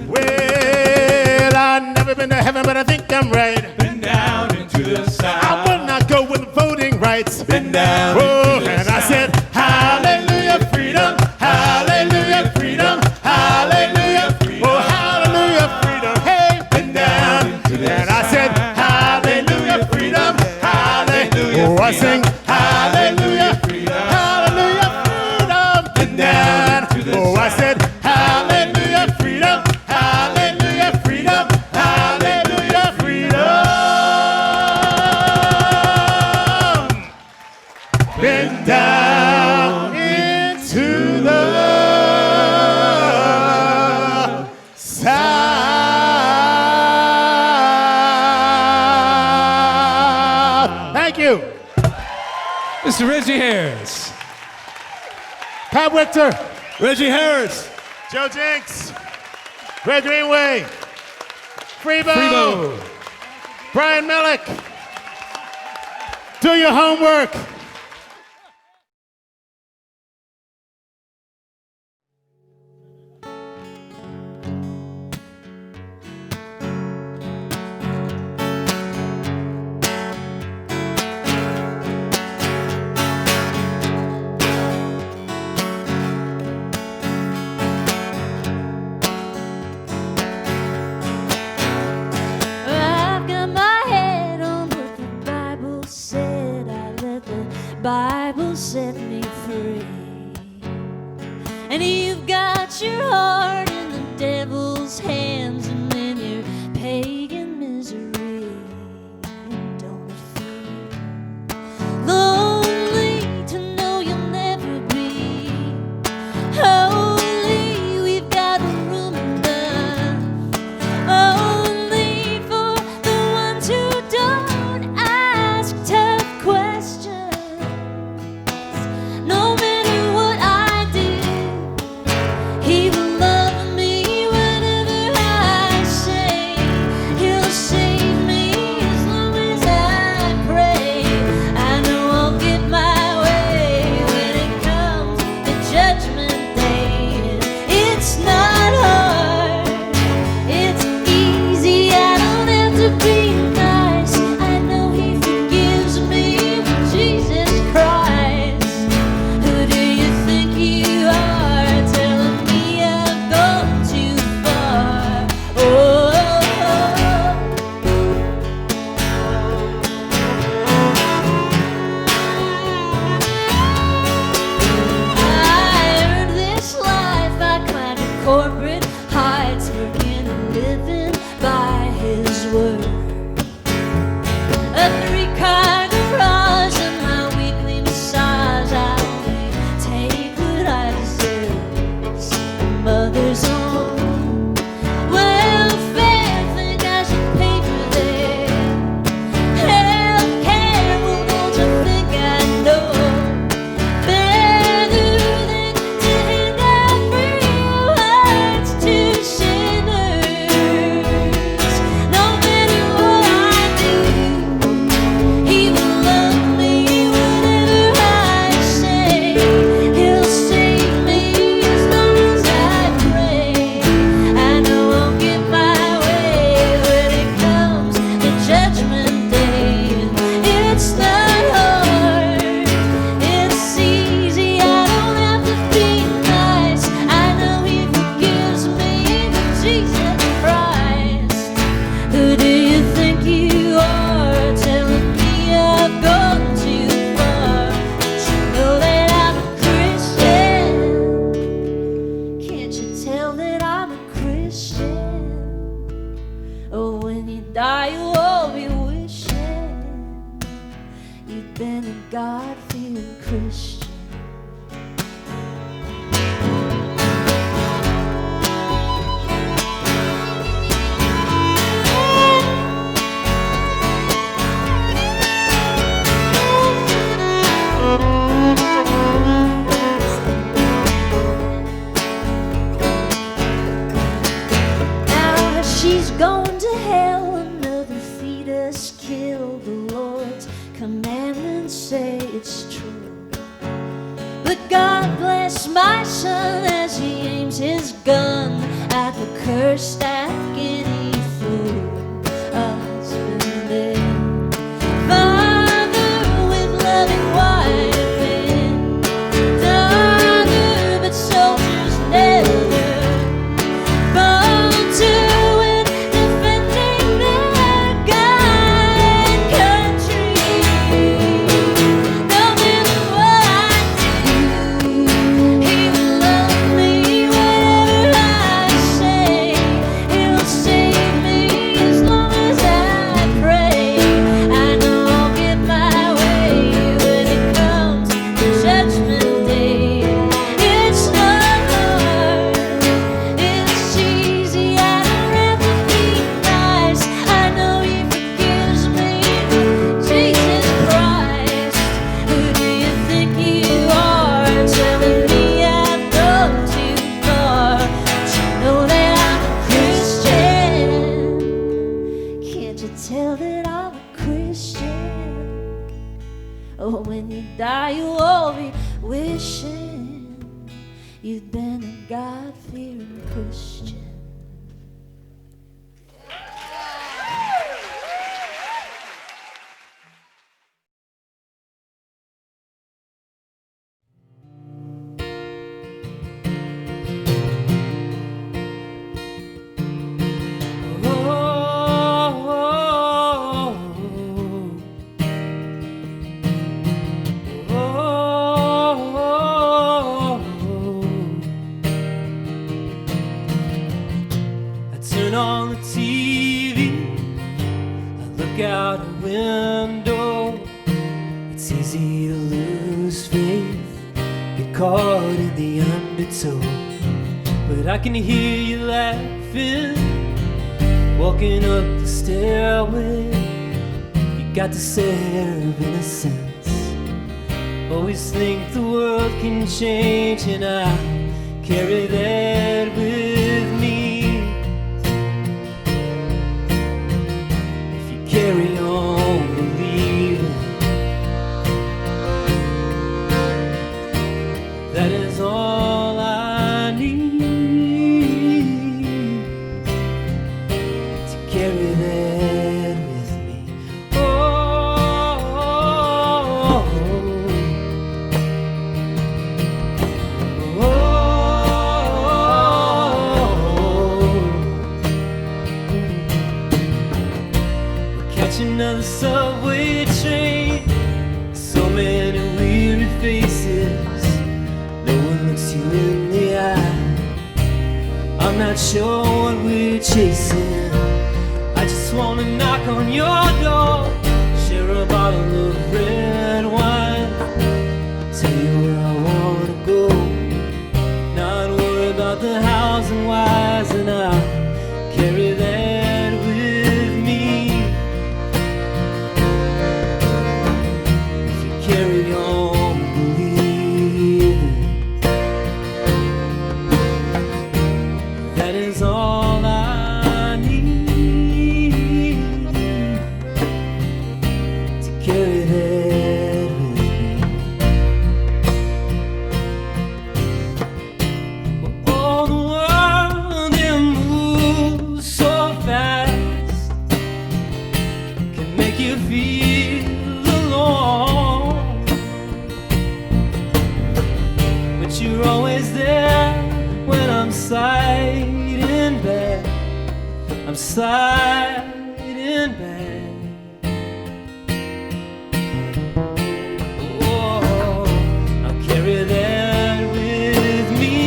Well, I've never been to heaven, but I think I'm right. Been down into the south. I will not go with voting rights. Been down into the and south. I said, hallelujah, freedom, hallelujah, freedom, hallelujah, freedom. Oh, hallelujah, freedom. Hey, been down into the south. And I said, hallelujah, freedom, hallelujah. Oh, I sing, hallelujah, freedom, hallelujah, freedom. Been down into the south. Oh, I said, hallelujah, freedom, hallelujah, freedom, hallelujah, freedom. Been down into the south. Thank you. Mr. Reggie Harris. Pat Victor. Reggie Harris. Joe Jinks. Greg Greenway. Freebo. Freebo. Brian Melick. Do your homework. Bible set me free. And you've got your heart in the devil's hands, and then your pagan misery. Don't it feel lonely to know you'll never be holy? We've got room enough only for the ones who don't ask tough questions. No matter what I do, he will love me whatever I say. He'll save me as long as I pray. I know I'll get my way when it comes to Judgment Day. It's not hard, it's easy. I don't have to be nice. I know he forgives me with Jesus Christ. Who do you think you are, telling me I've gone too far? Oh, I earned this life. I climbed the corporate heights, working and living by his word. A 3-car garage and my weekly massage. I only take what I deserve. Some mother's own welfare, think I should pay for their health care. Well, don't you think I know better than to hand out free hearts to sinners? No matter what I do, he will love me whatever I say. He'll save me as long as I pray. I know I'll get my way when it comes to Judgment Day. It's not hard, it's easy. I don't have to be nice. I know he forgives me with Jesus Christ. Who do you think you are, telling me I've gone too far? Don't you know that I'm a Christian? Can't you tell that I'm a Christian? Oh, when you die, you'll all be wishing you'd been a God-fearing Christian. Now she's gone to hell, another fetus killed. The Lord's commandments say it's true. But God bless my son as he aims his gun at the cursed Afghani fool. A husband and father with loving wife and daughter, but soldiers never born to win, defending their God and country. No matter what I do, he will love me whatever I say. He'll save me as long as I pray. I know I'll get my way when it comes to Judgment Day. It's not hard, it's easy. I don't have to be nice. I know he forgives me with Jesus Christ. Who do you think you are, telling me I've gone too far? Don't you know that I'm a Christian? Can't you tell that I'm a Christian? Oh, when you die, you'll all be wishing you'd been a God-fearing Christian. Oh, It's easy to lose faith, get caught in the undertow. But I can hear you laughing, walking up the stairway. You got the serve innocence. Always think the world can change, and I carry that with me. If you carry on believing, that is all I need to carry that with me. Oh, another subway train, so many weary faces, no one looks you in the eye. I'm not sure what we're chasing, I just wanna knock on your door, share a bottle of red wine, tell you where I wanna go, not worry about the hows and whys, and I'll carry that. Carry on believing, that is all I need to carry that with me. Oh, the world it moves so fast, can make you feel alone. You're always there when I'm sliding back. I'm sliding back. Oh, I'll carry that with me.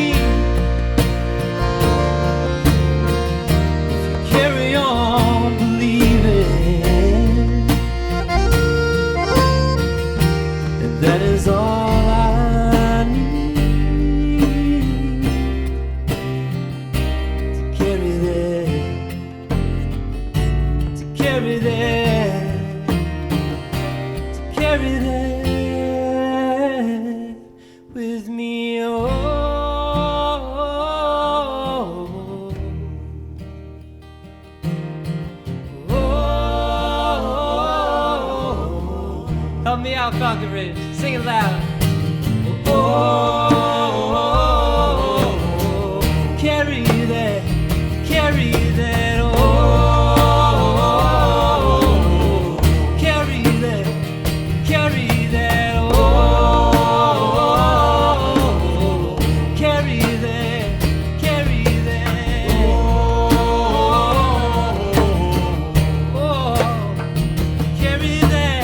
If you carry on believing, and that is all. Falcon Ridge, sing it loud. Oh, carry that, carry that. Oh, carry that, carry that. Oh, carry that, carry that. Oh, carry that.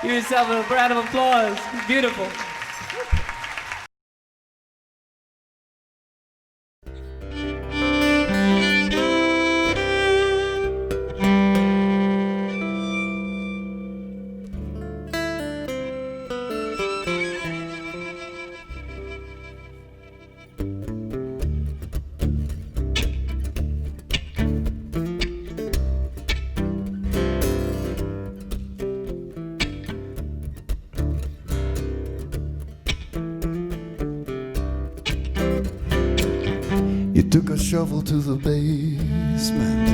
Give yourself a round of applause. Beautiful. Took a shovel to the basement.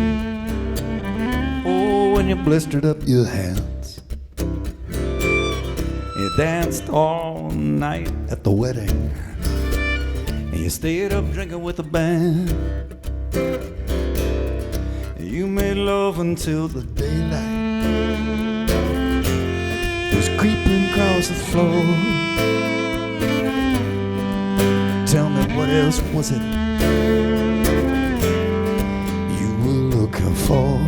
Oh, and you blistered up your hands. You danced all night at the wedding, and you stayed up drinking with the band. You made love until the daylight was creeping across the floor. else was it you were looking for?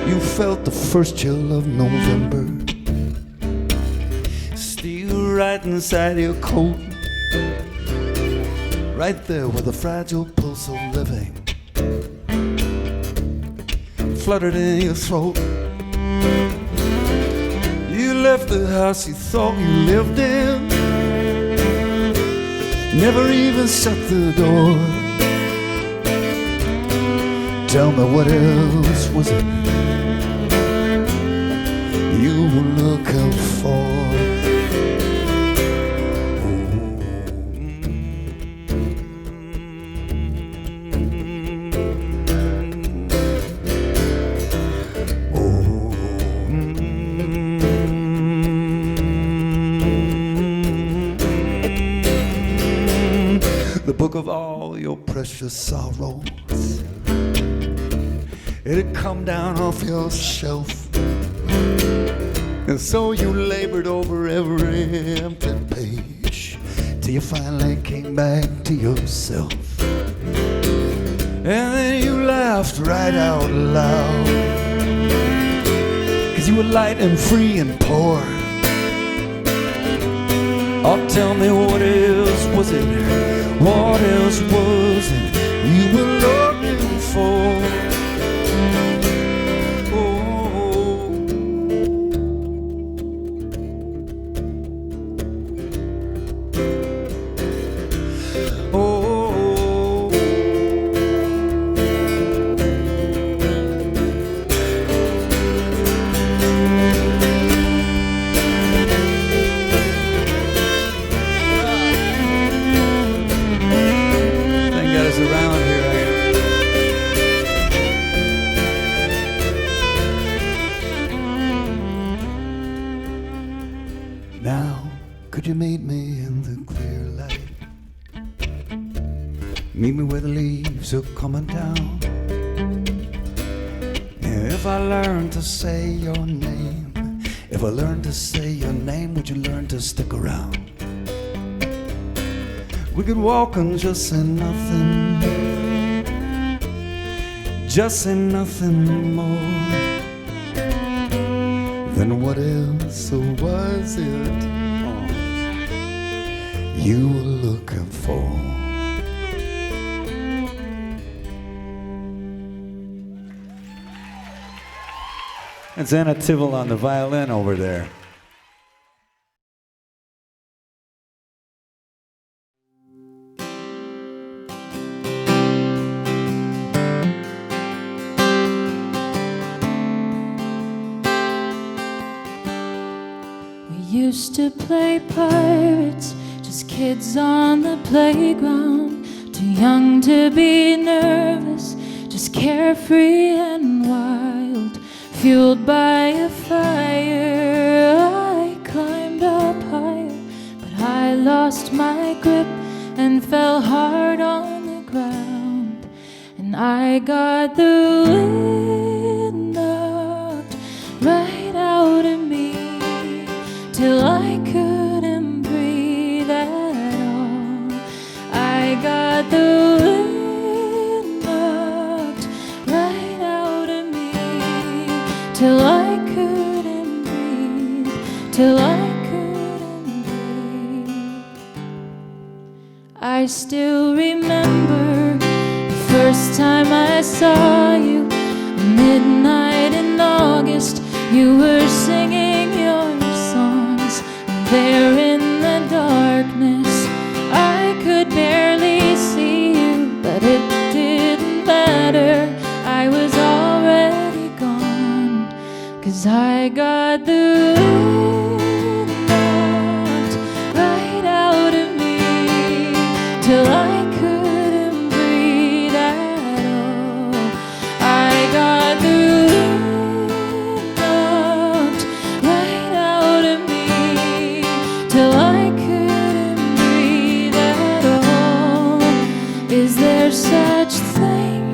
You felt the first chill of November, still right inside your coat, right there with the fragile pulse of living fluttered in your throat. You left the house you thought you lived in, never even shut the door. Tell me, what else was it you were looking for? The book of all your precious sorrows, it had come down off your shelf, and so you labored over every empty page till you finally came back to yourself. And then you laughed right out loud, 'cause you were light and free and poor. Oh, tell me, what else was it? What else was it you were looking for? Meet me where the leaves are coming down. If I learn to say your name, if I learn to say your name, would you learn to stick around? We could walk and just say nothing, just say nothing more. Then what else was it you were looking for? It's Anna Tibble on the violin over there. We used to play pirates, just kids on the playground, too young to be nervous, just carefree and wild. Fueled by a fire, I climbed up higher, but I lost my grip and fell hard on the ground. And I got the wind knocked right out of me till I couldn't breathe at all. I got the wind knocked right out of me till I couldn't breathe, till I couldn't breathe. I still remember the first time I saw you, midnight in August. You were singing your songs, and there in the darkness I could barely see you, but it didn't matter. I was already gone, 'cause I got the wind knocked right out of me till I couldn't breathe at all. I got the wind knocked right out of me till I couldn't breathe at all. Is there such thing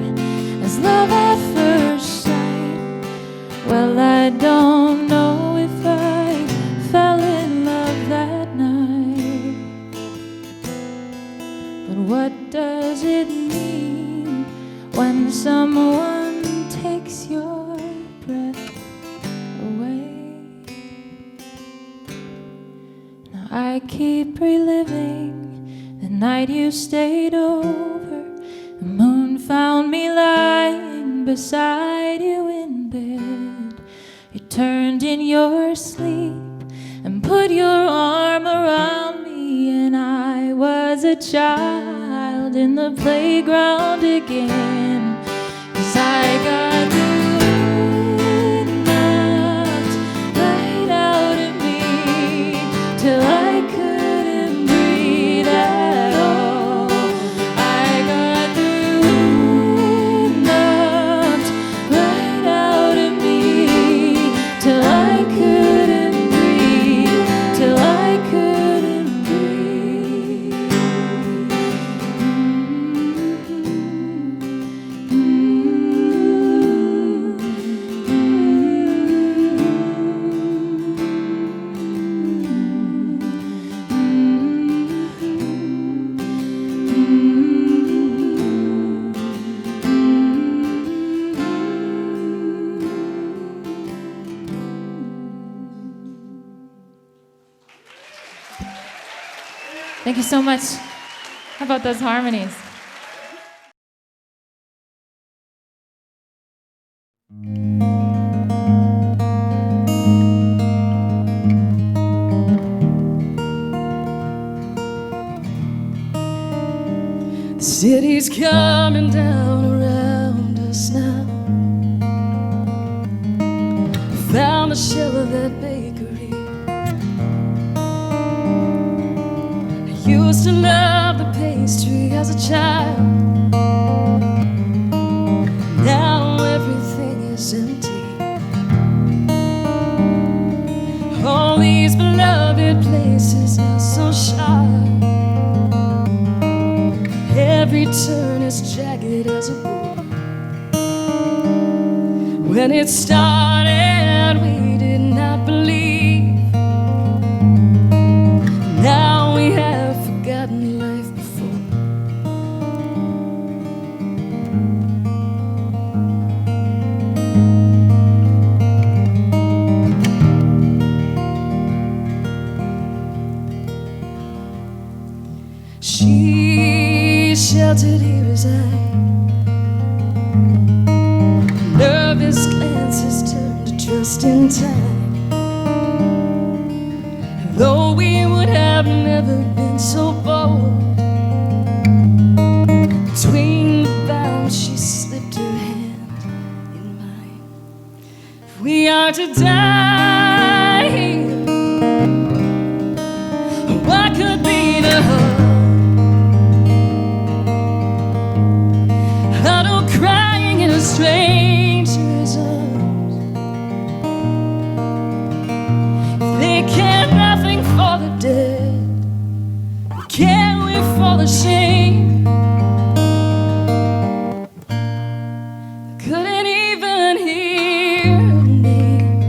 as love at first sight? Well, I don't know if I fell in love that night. someone takes your breath away. Now I keep reliving the night you stayed over. The moon found me lying beside you in bed. You turned in your sleep and put your arm around me, and I was a child in the playground again. 'Cause I got the wind knocked right out of me till I couldn't breathe at all. I got the wind knocked right out of me till I couldn't breathe, till I couldn't breathe. Thank you so much. How about those harmonies? The city's coming down around us now. Found the shell of that bakery. I used to love the pastry as a child. Now everything is empty. All these beloved places now so sharp. Every turn is jagged as a board. When it started, we did not believe. Now we have forgotten life before. She sheltered here as I. Nervous glances turned to trust in time. And though we would have never been so bold, between the bounds she slipped her hand in mine. If we are to die here, what could be the hope? Huddle crying in a stranger's arms. If they care nothing for the dead, can we fall ashamed? I couldn't even hear her name.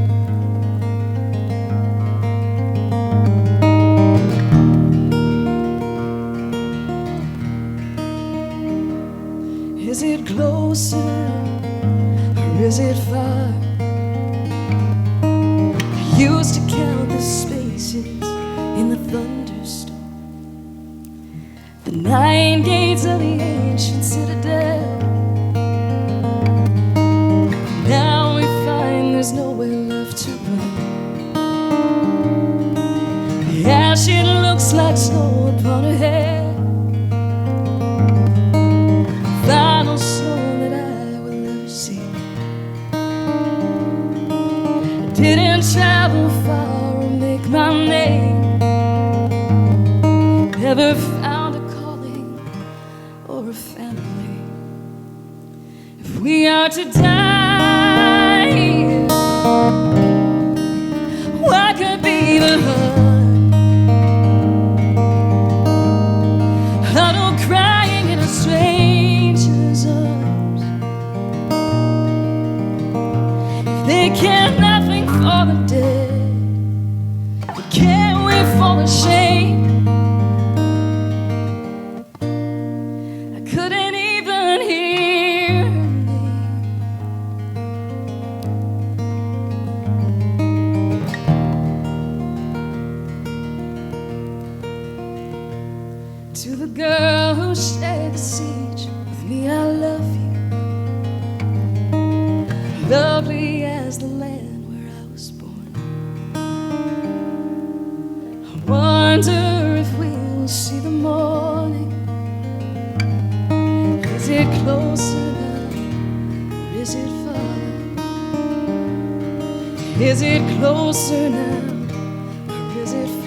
Is it closer or is it far? I used to count the spaces in the thunderstorm, the 9 gates of the ancient citadel. Now we find there's nowhere left to run. The ash, it looks like snow upon her head. Final snow that I will ever see. I didn't travel far or make my name. Never found a calling or a family. If we are to die here, what could be the hurt? Huddle crying in a stranger's arms. If they care nothing for the dead, but can we fall ashamed? I couldn't even hear her name. To the girl who shared the siege with me, I love you. Lovely as the land where I was born. I wonder if we'll see the morning. Is it closer now, or is it far? Is it closer now, or is it far?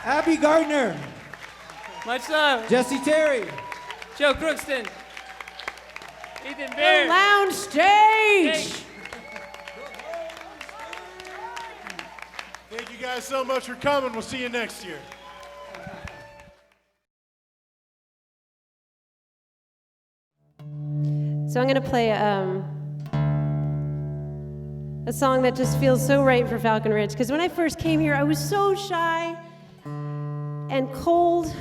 Abbie Gardner. Much love. Jesse Terry. Joe Crookston. Ethan Bear. The lounge stage. Thank you guys so much for coming. We'll see you next year. So I'm going to play a song that just feels so right for Falcon Ridge. Because when I first came here, I was so shy and cold.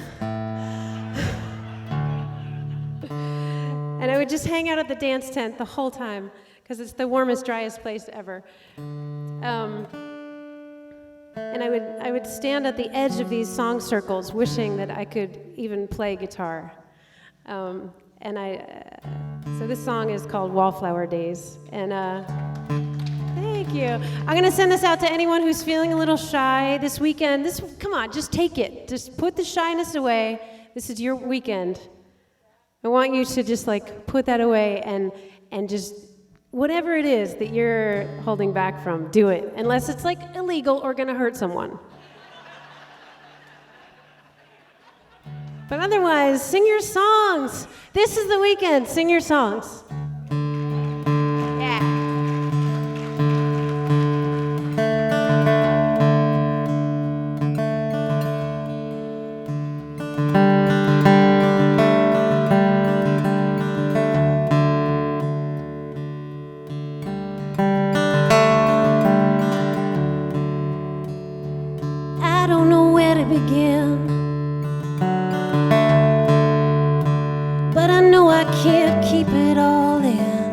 And I would just hang out at the dance tent the whole time because it's the warmest, driest place ever. And I would stand at the edge of these song circles wishing that I could even play guitar. So this song is called Wallflower Days. And thank you. I'm going to send this out to anyone who's feeling a little shy this weekend. Come on, just take it. Just put the shyness away. This is your weekend. I want you to just like put that away and just whatever it is that you're holding back from, do it. Unless it's like illegal or going to hurt someone. But otherwise, sing your songs. This is the weekend. Sing your songs. I don't know where to begin, but I know I can't keep it all in.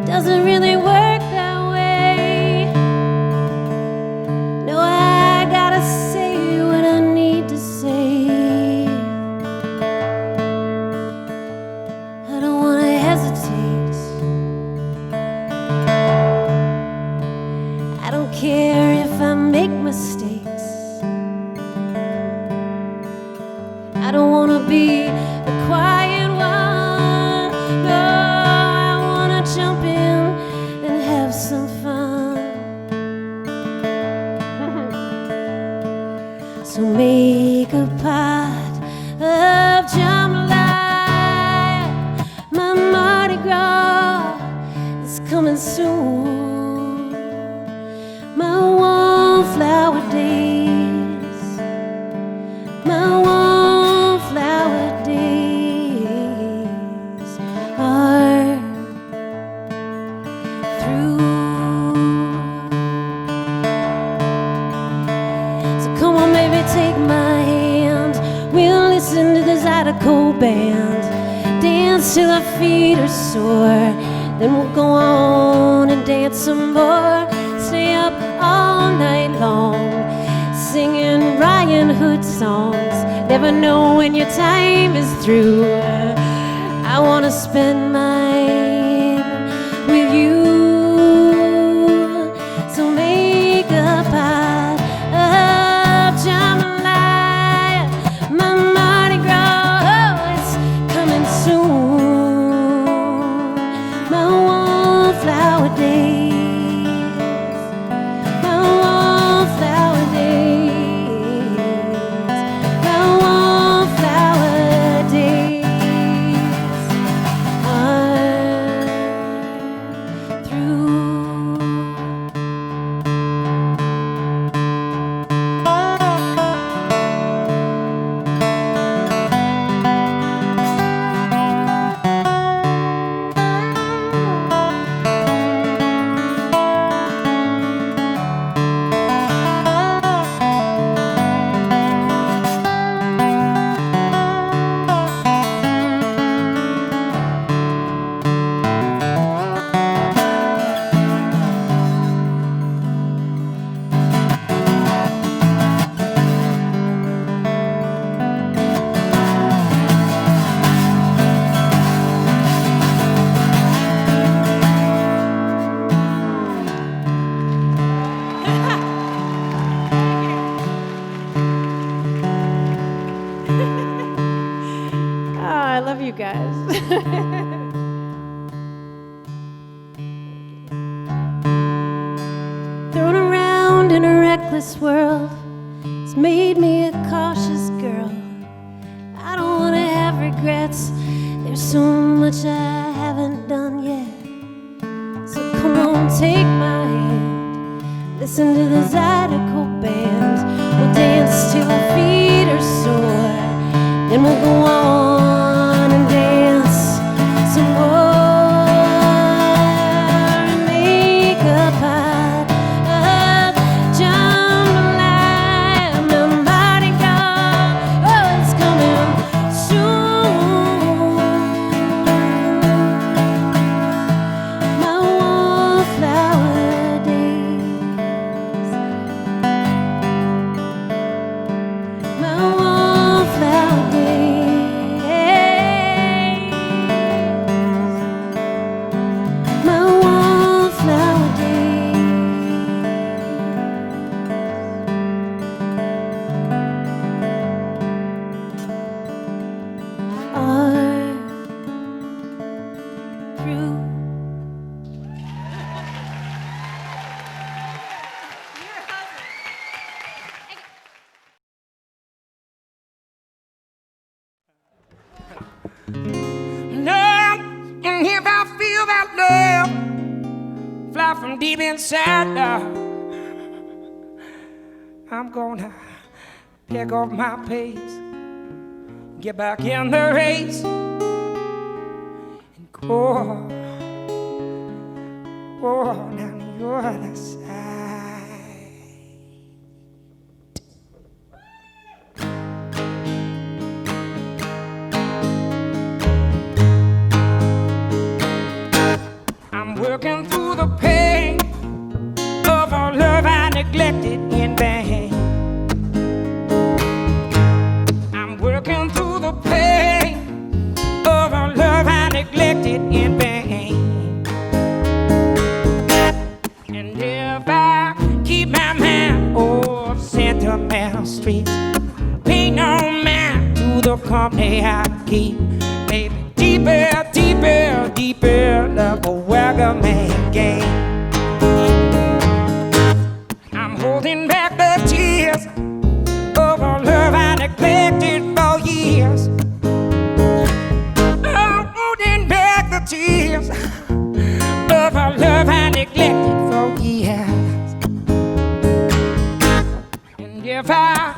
Doesn't really work that way. No, I gotta say what I need to say. I don't wanna hesitate. I don't care if I make mistakes. I don't wanna be the quiet one. No, I wanna jump in and have some fun. So make a pot of jambalaya. My Mardi Gras is coming soon. My wallflower days, my wallflower days are through. So come on, baby, take my hand. We'll listen to the Zydeco band, dance till our feet are sore. Then we'll go on and dance some more. Stay up all night long, singing Ryanhood songs. Never know when your time is through. I wanna spend mine with you. So make a pot of jambalaya. My Mardi Gras, oh, it's coming soon. My wallflower days. Are reckless world has made me a cautious girl. I don't want to have regrets. There's so much I haven't done yet. So come on, take my hand. Listen to the Zydeco band. We'll dance till our feet are sore. Then we'll go on and dance some more. And make a pie of jambalaya. The mighty God, oh, it's coming soon. My wallflower days, my wallflower days, my wallflower days are through. Love, and if I feel that love fly from deep inside, love, I'm gonna pick up my pace, get back in the race, and go down your other side. I'm working through the pain of a love I neglected in vain. I'm working through the pain of a love I neglected in vain. And if I keep my mind off sentimental streets, pay no mind to the company I keep, maybe deeper, deeper, deeper love a wagger man game. I'm holding back the tears of a love I neglected for years. I'm holding back the tears of a love I neglected for years. And if I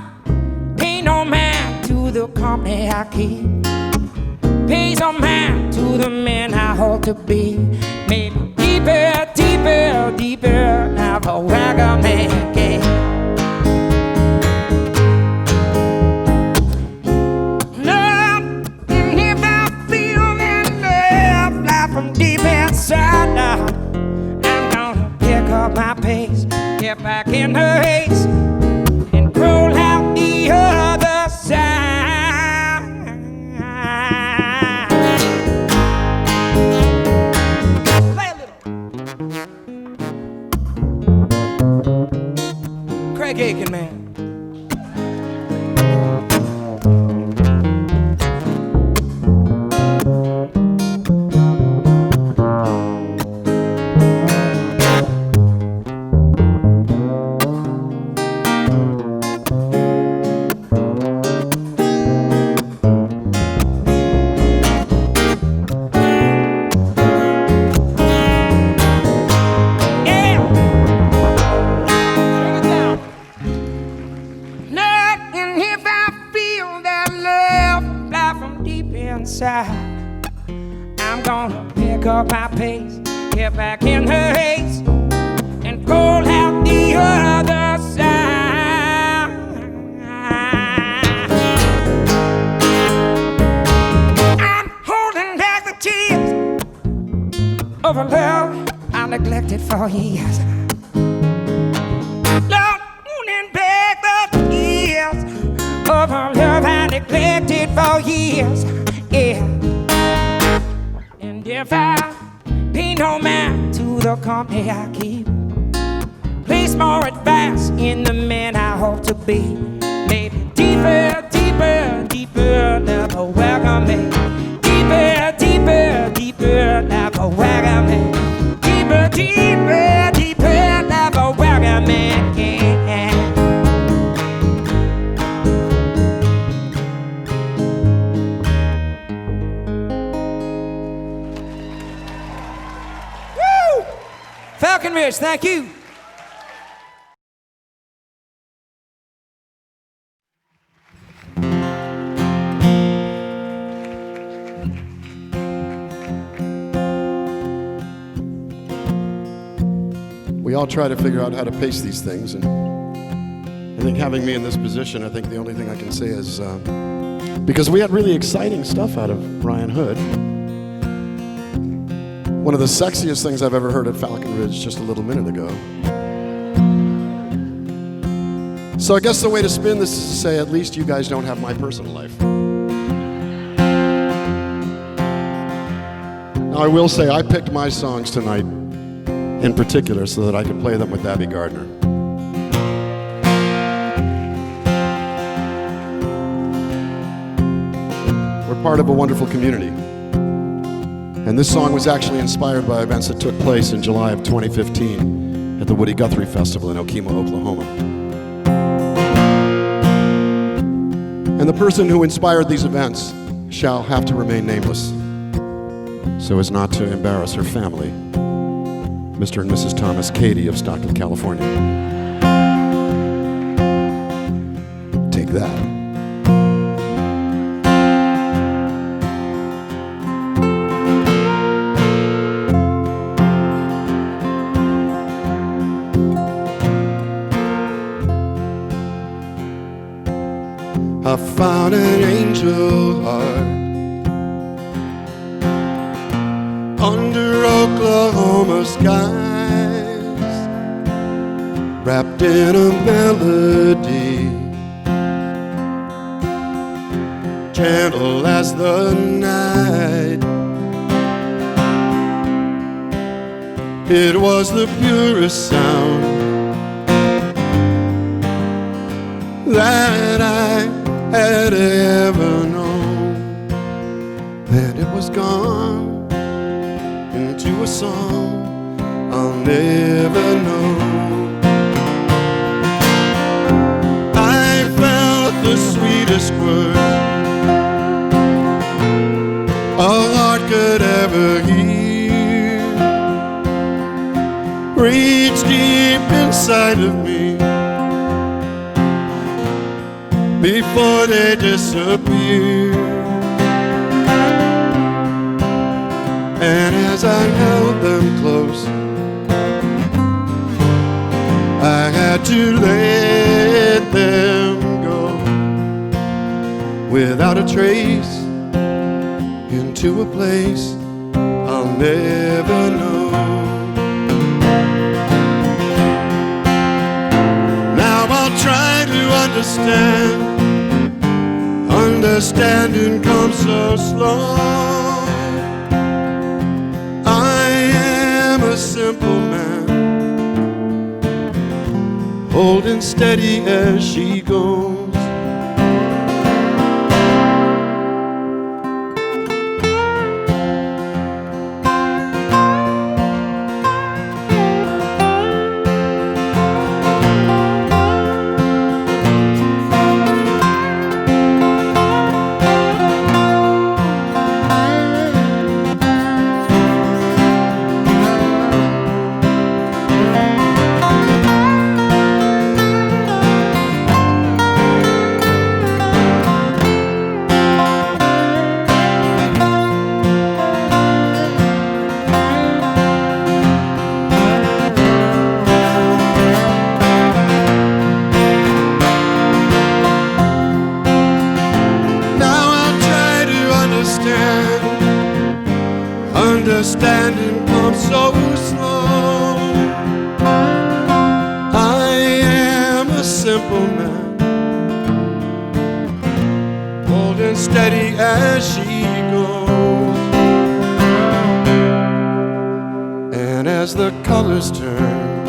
pay no mind to the company I keep, pays no mind to the man I hope to be, maybe deeper, deeper, deeper now for wagger man game. Love, and if I feel that love fly from deep inside now, I'm gonna pick up my pace, get back in the race, and roll out the other side. Craig Aiken, man. I'm gonna pick up my pace, get back in her race, and roll out the other side. I'm holding back the tears of a love I neglected for years. Lord, holding back the tears of a love I neglected for years. Yeah. And if I pay no mind to the company I keep, place more advice in the man I hope to be, maybe deeper, deeper, deeper love a wagger me, deeper, deeper, deeper love a wagger me, deeper, deeper, deeper love a wagger me. Yeah. Ridge. Thank you. We all try to figure out how to pace these things, and I think having me in this position, I think the only thing I can say is, because we had really exciting stuff out of Ryanhood. One of the sexiest things I've ever heard at Falcon Ridge just a little minute ago. So I guess the way to spin this is to say, at least you guys don't have my personal life. Now I will say, I picked my songs tonight in particular so that I could play them with Abbie Gardner. We're part of a wonderful community. And this song was actually inspired by events that took place in July of 2015 at the Woody Guthrie Festival in Okemo, Oklahoma. And the person who inspired these events shall have to remain nameless so as not to embarrass her family, Mr. and Mrs. Thomas Cady of Stockton, California. Take that. I found an angel heart under Oklahoma skies, wrapped in a melody, gentle as the night. It was the purest sound that I had ever known. Then it was gone into a song I'll never know. I felt the sweetest word a heart could ever hear reach deep inside of me before they disappear. And as I held them close, I had to let them go without a trace into a place I'll never know. Now I'll try to understand. Understanding comes so slow. I am a simple man, holding steady as she goes. Understanding comes so slow. I am a simple man, holding steady as she goes. And as the colors turn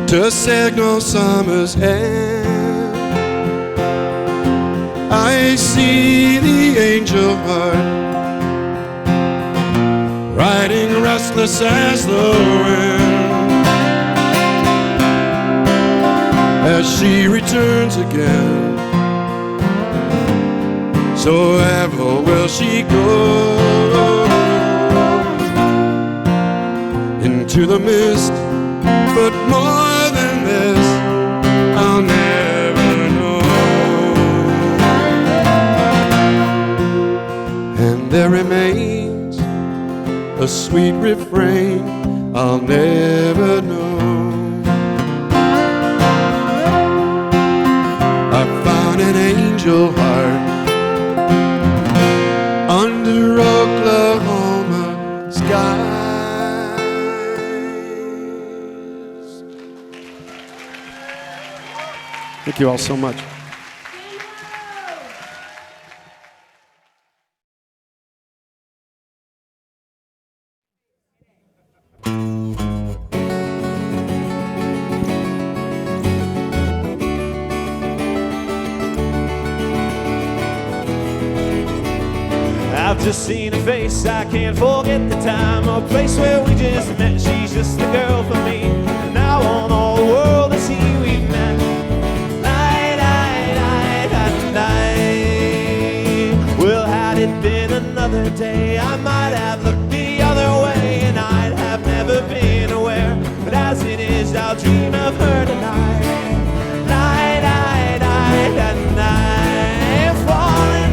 to signal summer's end, I see the angel heart riding restless as the wind, as she returns again. So ever will she go in into the mist. But more than this, I'll never know. And there remains a sweet refrain I'll never know. I found an angel heart under Oklahoma skies. Thank you all so much. I've just seen her face, I can't forget the time or place where we just met. She's just the girl for me. Now I want all the world to see we met. Well, had it been another day, I might have looked the other way, and I'd have never been aware. But as it is, I'll dream of her tonight. Falling,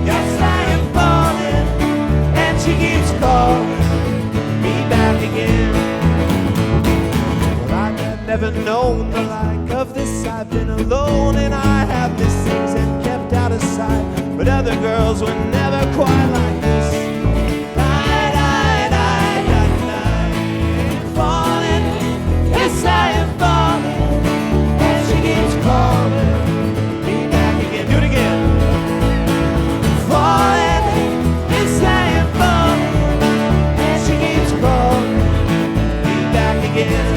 yes, I am falling, and she keeps calling me back again. Well, I have never known the like of this. I've been alone, and I have missed things and kept out of sight. But other girls were never quite like this. Falling, yes, I am falling, and she keeps calling me back again. Do it again. Falling, yes, I am falling, and she keeps calling me back again.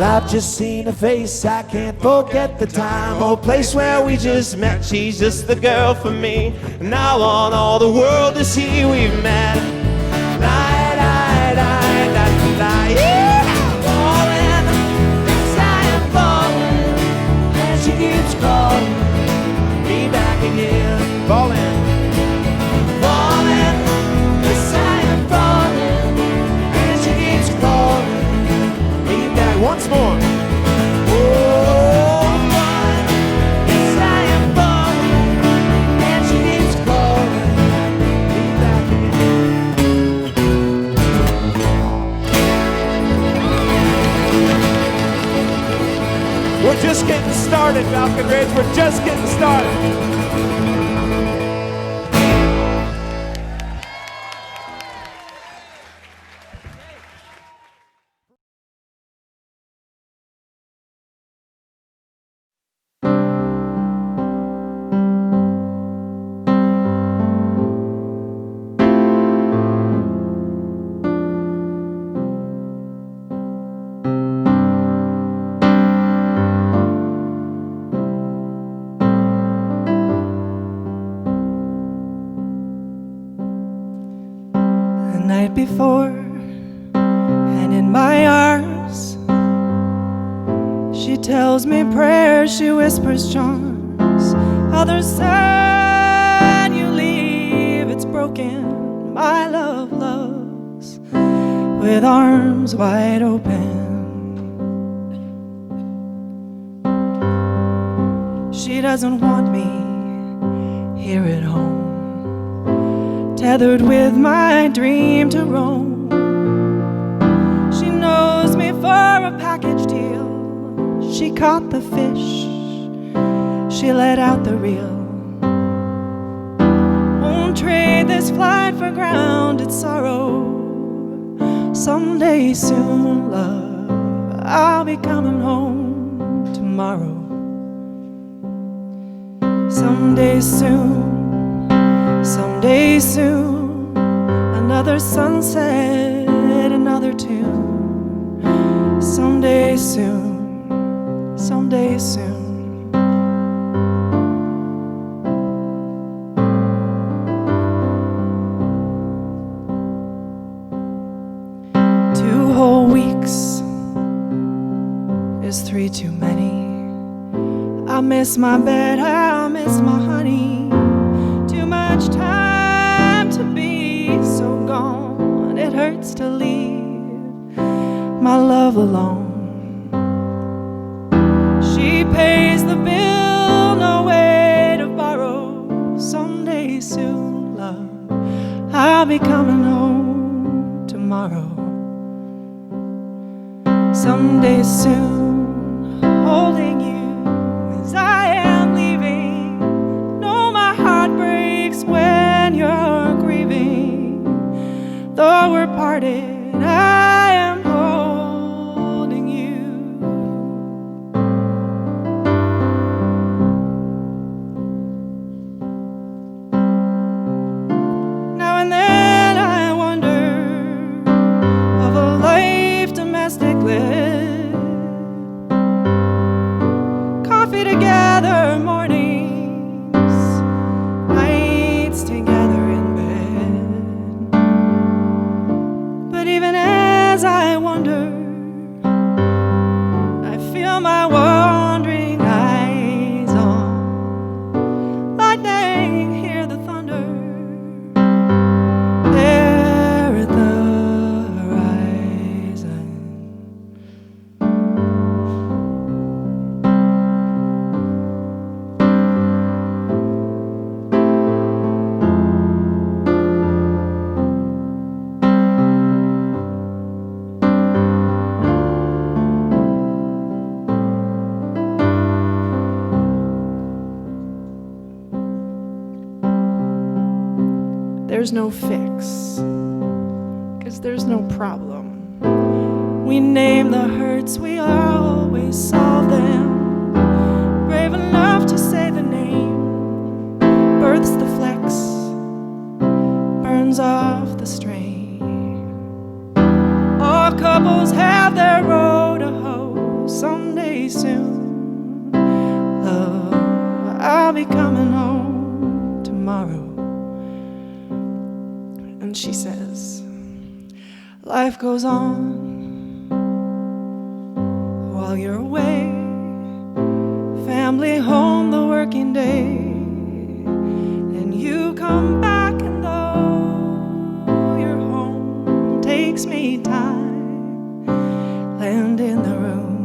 I've just seen her face, I can't forget the time or place where we just met. She's just the girl for me, and I want all the world to see we've met. Yeah! Falling, yes, I am falling, and she keeps calling me back again. Falling, falling, yes, I am falling, and she keeps calling me back. Once more. We're just getting started, Falcon Ridge. We're just getting started. Before, and in my arms she tells me prayers, she whispers charms. Others said you leave, it's broken. My love loves with arms wide open. She doesn't want me here at home, tethered with my dream to roam. She knows me for a package deal. She caught the fish, she let out the reel. Won't trade this flight for grounded sorrow. Someday soon, love, I'll be coming home tomorrow. Someday soon, another sunset, another tune. Someday soon, someday soon. Is 3 too many? I miss my bed, I miss my honey. Too much time to be so gone. It hurts to leave my love alone. She pays the bill, no way to borrow. Someday soon, love, I'll be coming home tomorrow. Someday soon, holding you as I am leaving. No, my heart breaks when you're grieving. Though we're parted, I am holding you. Now and then I wonder of a life domestic live. Coffee together, mornings, nights together in bed. But even as I wonder, I feel my wandering eyes on lightning, hear the thunder there at the horizon. There's no fix, 'cause there's no problem. We name the hurts, we always solve them. Brave enough to say the name, births the flex, burns off the strain. All couples have their road to hoe. Someday soon, love, I'll be coming home tomorrow. And she says, life goes on while you're away. Family home, the working day. And you come back, and though your home takes me time, land in the room.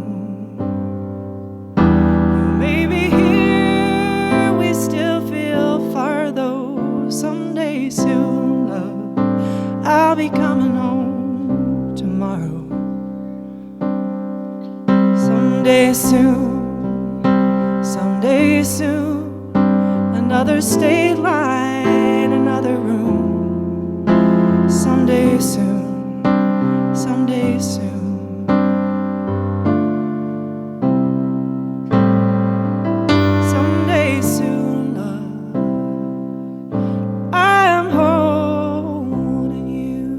You may be here, we still feel far though. Someday soon, I'll be coming home tomorrow. Someday soon, another state line, another room. Someday soon, someday soon. Someday soon, love, I am holding you.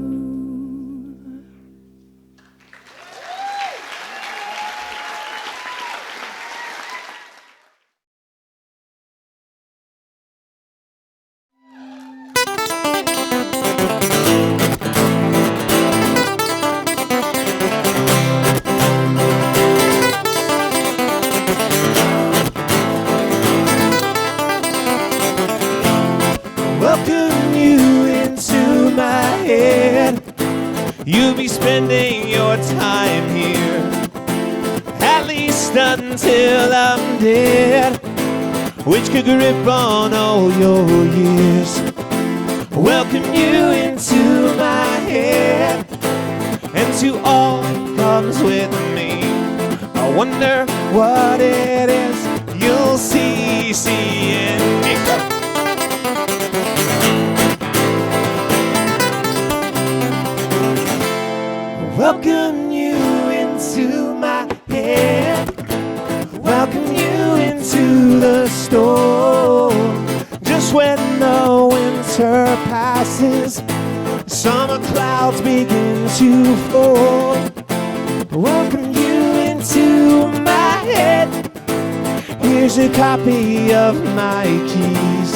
Welcome you into my head. You'll be spending your time here, at least until I'm dead, which could grip on all your years. Welcome you into my head, and to all that comes with me. I wonder what it is you'll see in me. Welcome you into my head. Welcome you into the story. faces. Summer clouds begin to form. Welcome you into my head. Here's a copy of my keys.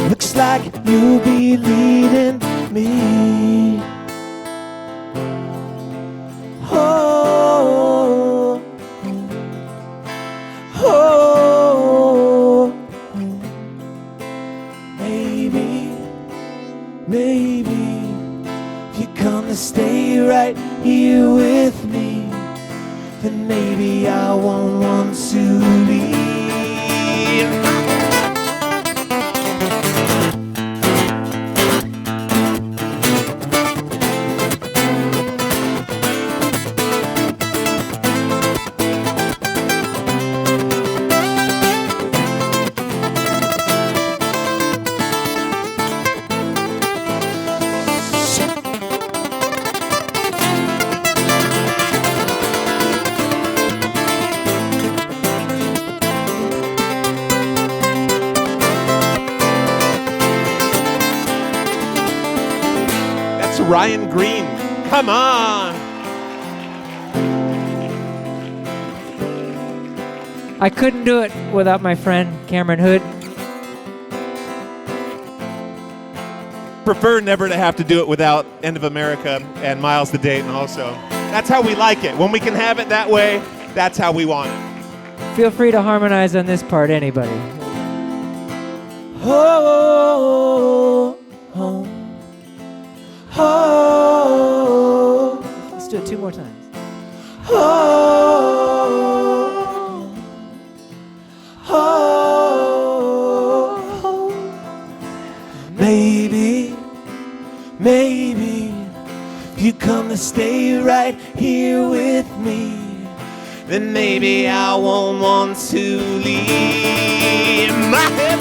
Looks like you'll be leading me. Oh, oh, maybe if you come to stay right here with me, then maybe I won't want to leave. Ryan Green, come on. I couldn't do it without my friend Cameron Hood. Prefer never to have to do it without End of America and Miles to Dayton also. That's how we like it. When we can have it that way, that's how we want it. Feel free to harmonize on this part, anybody. Oh, oh, oh. Let's do it 2 more times. Oh, oh, maybe if you come to stay right here with me, then maybe I won't want to leave my head.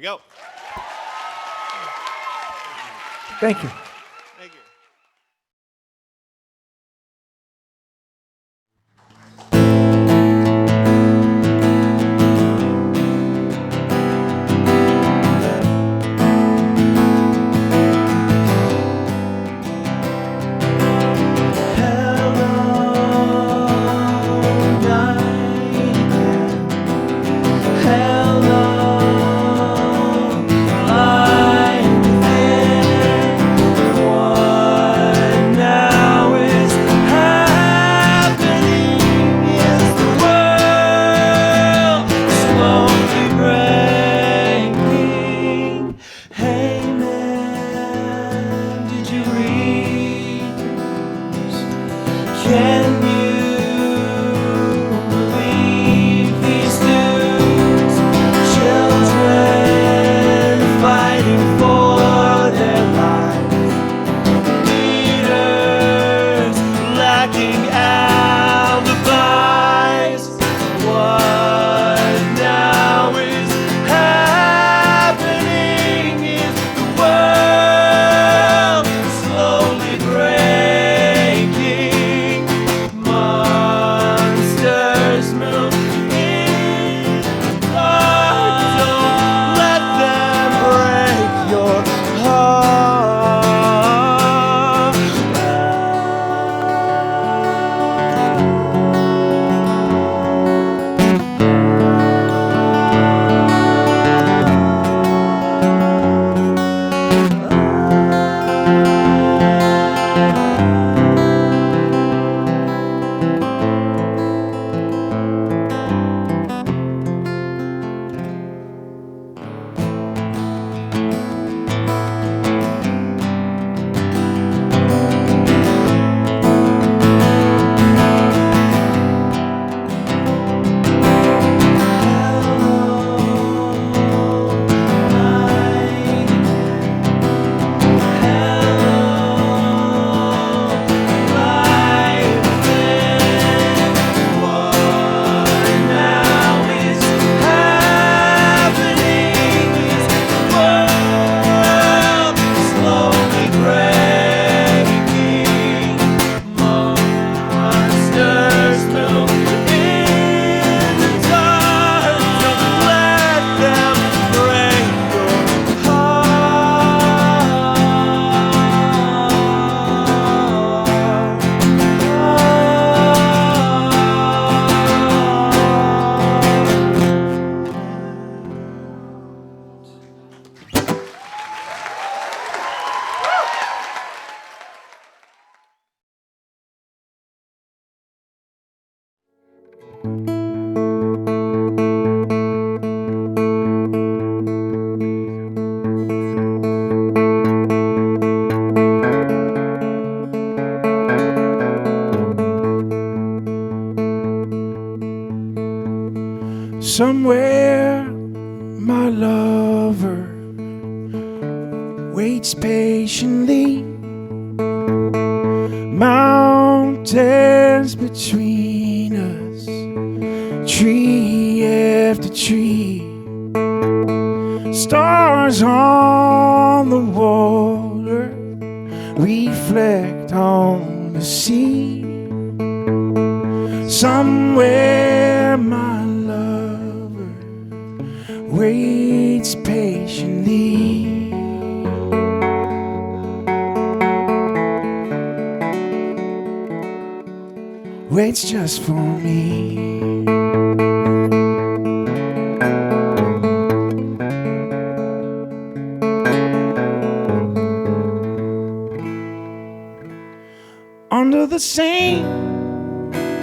Go. Thank you. Thank you. Somewhere my lover waits patiently, mountains between us, tree after tree, stars on the water reflect on the sea. Somewhere my lover waits patiently. Waits just for me. Under the same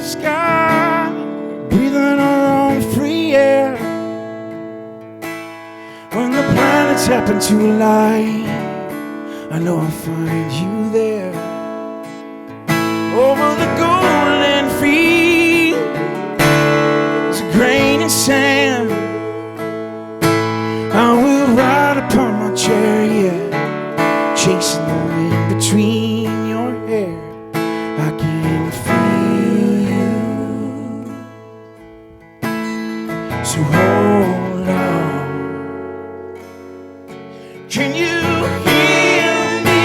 sky, breathing our own free air. When the planets happen to align, I know I'll find you there. Over the golden fields, a grain of sand, I will ride upon my chariot, chasing the wind between your hair. I can feel you, so hold on. Can you hear me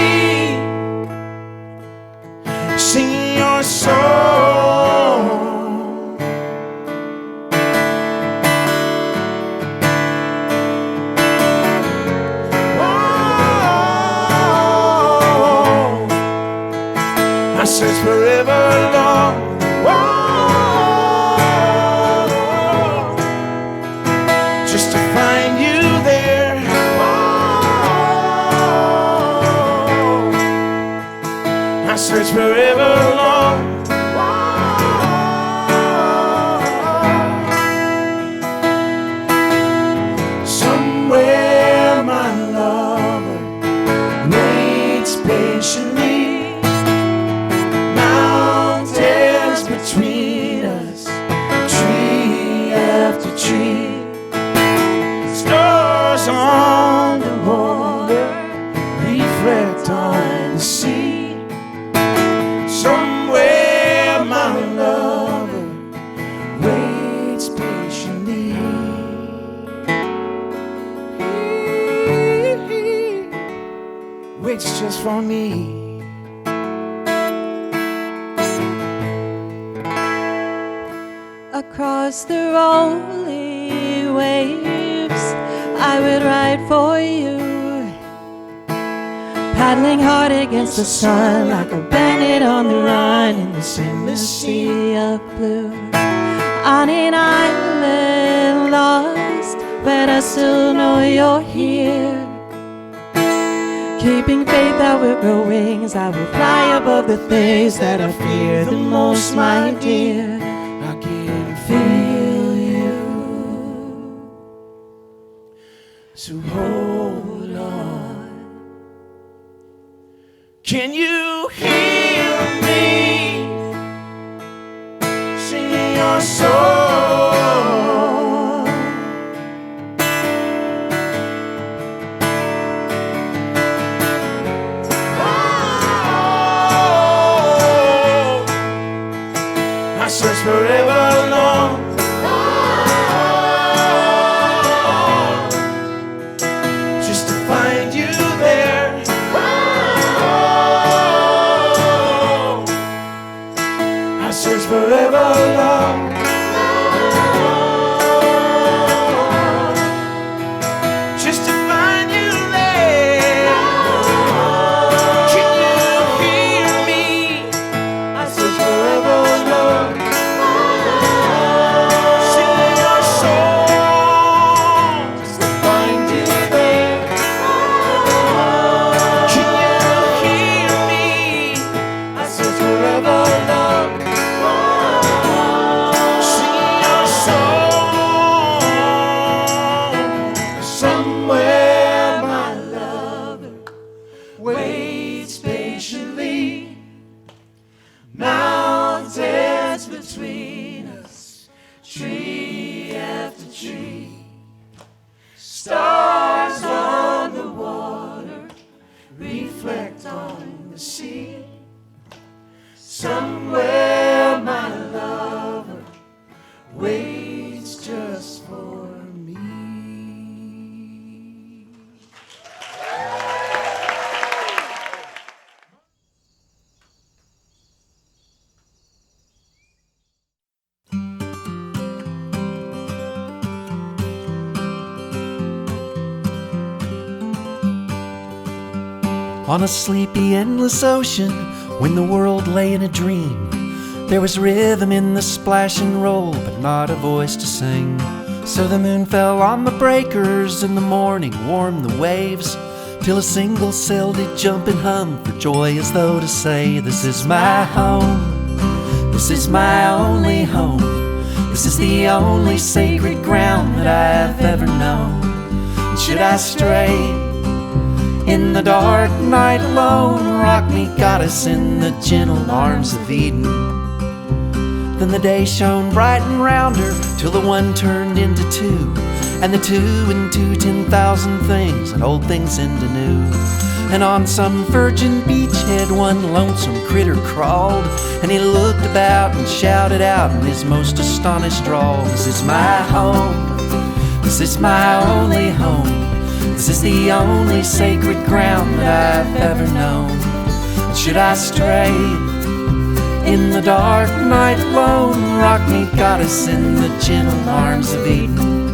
singing your song? Oh, I search forever long. Oh, just to find you there. Oh, I search forever long. Somewhere my lover waits patiently, mountains between us, tree after tree, stars on the water reflect on the sea. Somewhere my lover waits patiently. Waits just for me. Across the rolling waves, I would ride for you, paddling hard against the sun like a bandit on the run in this endless sea of blue. On an island lost, but I still know you're here. Keeping faith, I will grow wings, I will fly above the things that I fear the most, my dear. I can feel you, so hold on. Can you hear me singing your song? Oh, I search forever long. Just to find you there. I search forever long. Just to find you there. Can you hear me? I search forever long. Sing your song. Just to find you there. Can you hear me? I search forever long. On a sleepy, endless ocean, when the world lay in a dream, there was rhythm in the splash and roll, but not a voice to sing. So the moon fell on the breakers, and the morning warmed the waves, till a single cell did jump and hum for joy, as though to say, this is my home, this is my only home, this is the only sacred ground that I have ever known. And should I stray in the dark night alone, rock me, goddess, in the gentle arms of Eden. Then the day shone bright and round her, till the one turned into two, and the two into 10,000 things, and old things into new. And on some virgin beachhead one lonesome critter crawled, and he looked about and shouted out in his most astonished drawl, this is my home, this is my only home, this is the only sacred ground that I've ever known. And should I stray in the dark night alone, rock me, goddess, in the gentle arms of Eden.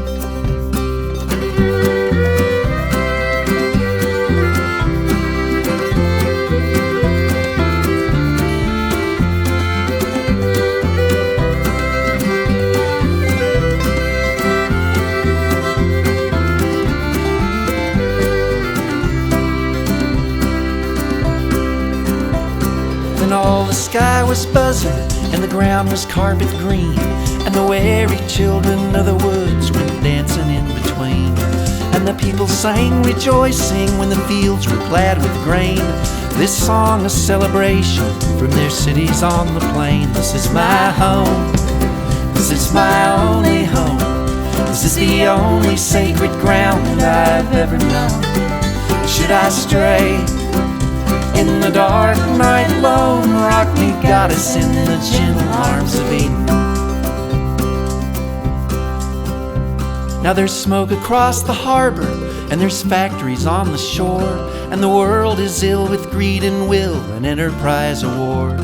All the sky was buzzing, and the ground was carpet green, and the weary children of the woods went dancing in between. And the people sang rejoicing when the fields were glad with grain, this song a celebration from their cities on the plain. This is my home, this is my only home, this is the only sacred ground that I've ever known. Should I stray in the dark night alone, rock me, goddess, in the gentle arms of Eden. Now there's smoke across the harbor, and there's factories on the shore, and the world is ill with greed and will and enterprise of war.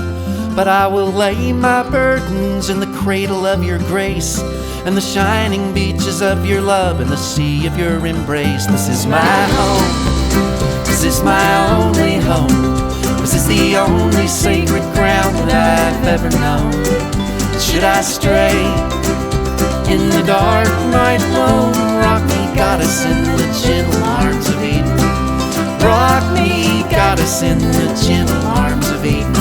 But I will lay my burdens in the cradle of your grace, and the shining beaches of your love, and the sea of your embrace. This is my home, this is my only home, this is the only sacred ground that I've ever known. Should I stray in the dark night alone, rock me, goddess, in the gentle arms of Eden. Rock me, goddess, in the gentle arms of Eden.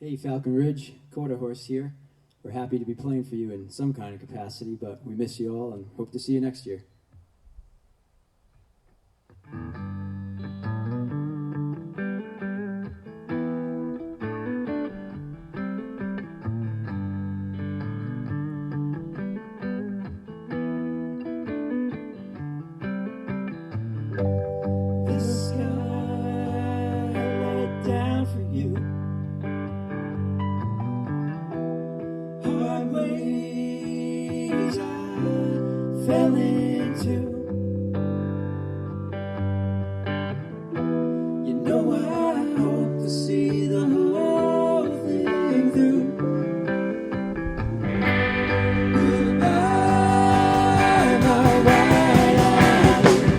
Hey, Falcon Ridge, Quarter Horse here. We're happy to be playing for you in some kind of capacity, but we miss you all and hope to see you next year. The sky let down for you. Hard ways I fell into. You know I hope to see the whole thing through. Goodbye, my white-eyed horse.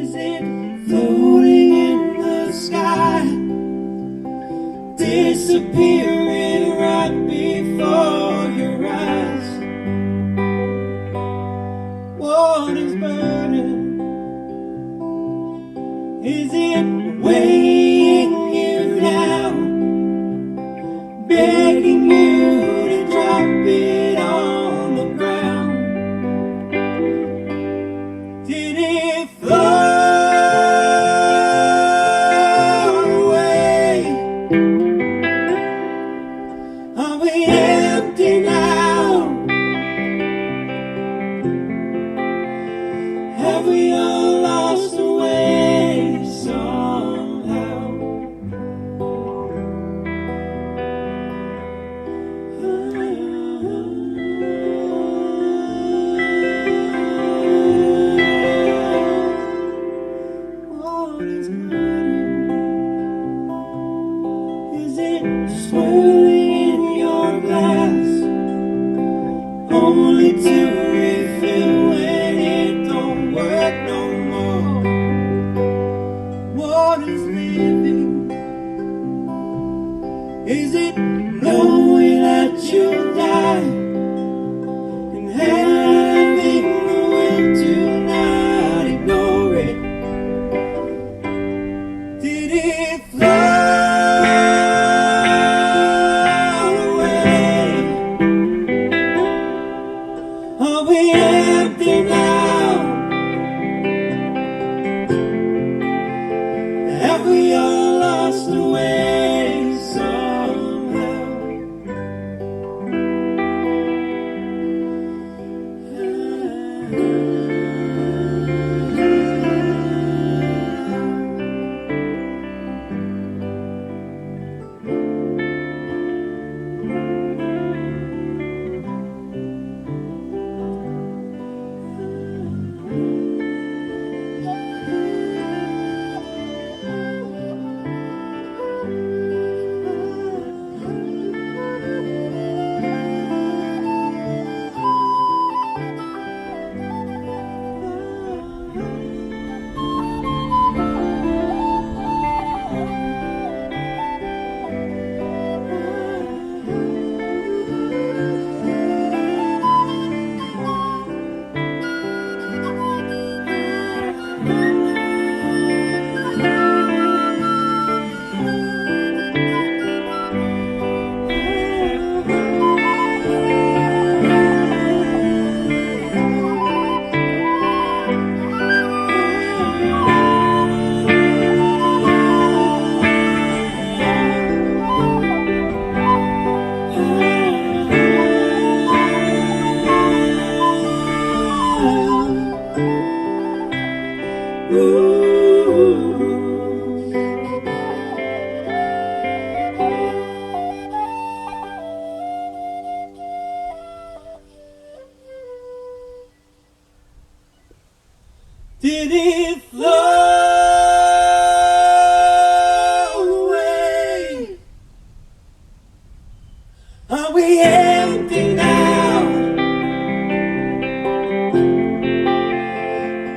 Is it floating in the sky, disappearing right before your eyes? What is burning? Is it weighing you down, begging you to drop it on the ground? Did it float away? Are we empty now? Have we all lost the way somehow? What is burning? Is it swirling in your glass, only to refill when it don't work no more? What is living? Is it knowing that you'll die and having the will to not ignore it? Did it float away? Are we empty now? Have we all lost the way somehow? Did it flow away? Are we empty now?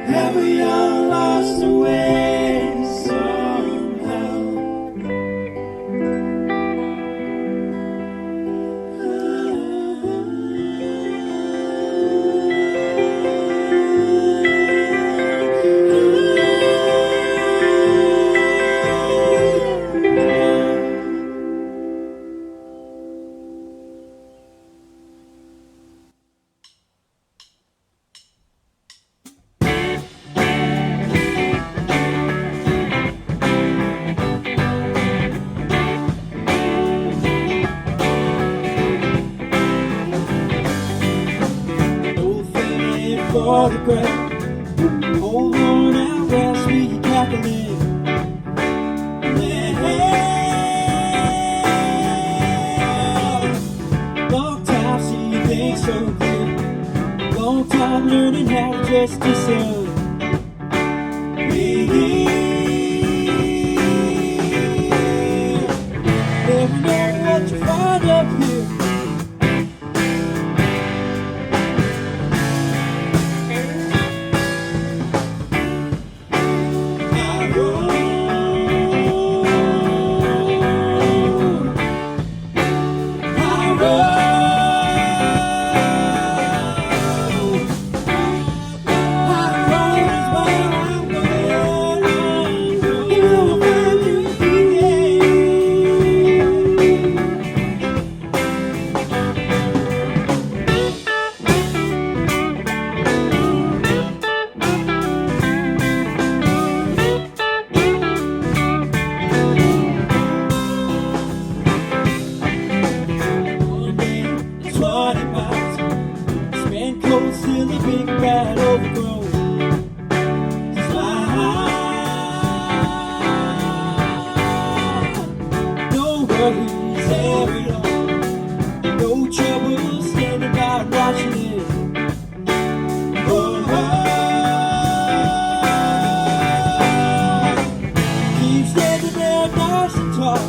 Have we all lost the way somehow? For the ground, hold on out where sweet cackling. Long time seeing things so clear, long time learning how to just discern. Never know what you find up here. know who's there at all. No trouble standing by watching it. Oh, keep standing there nice and tall.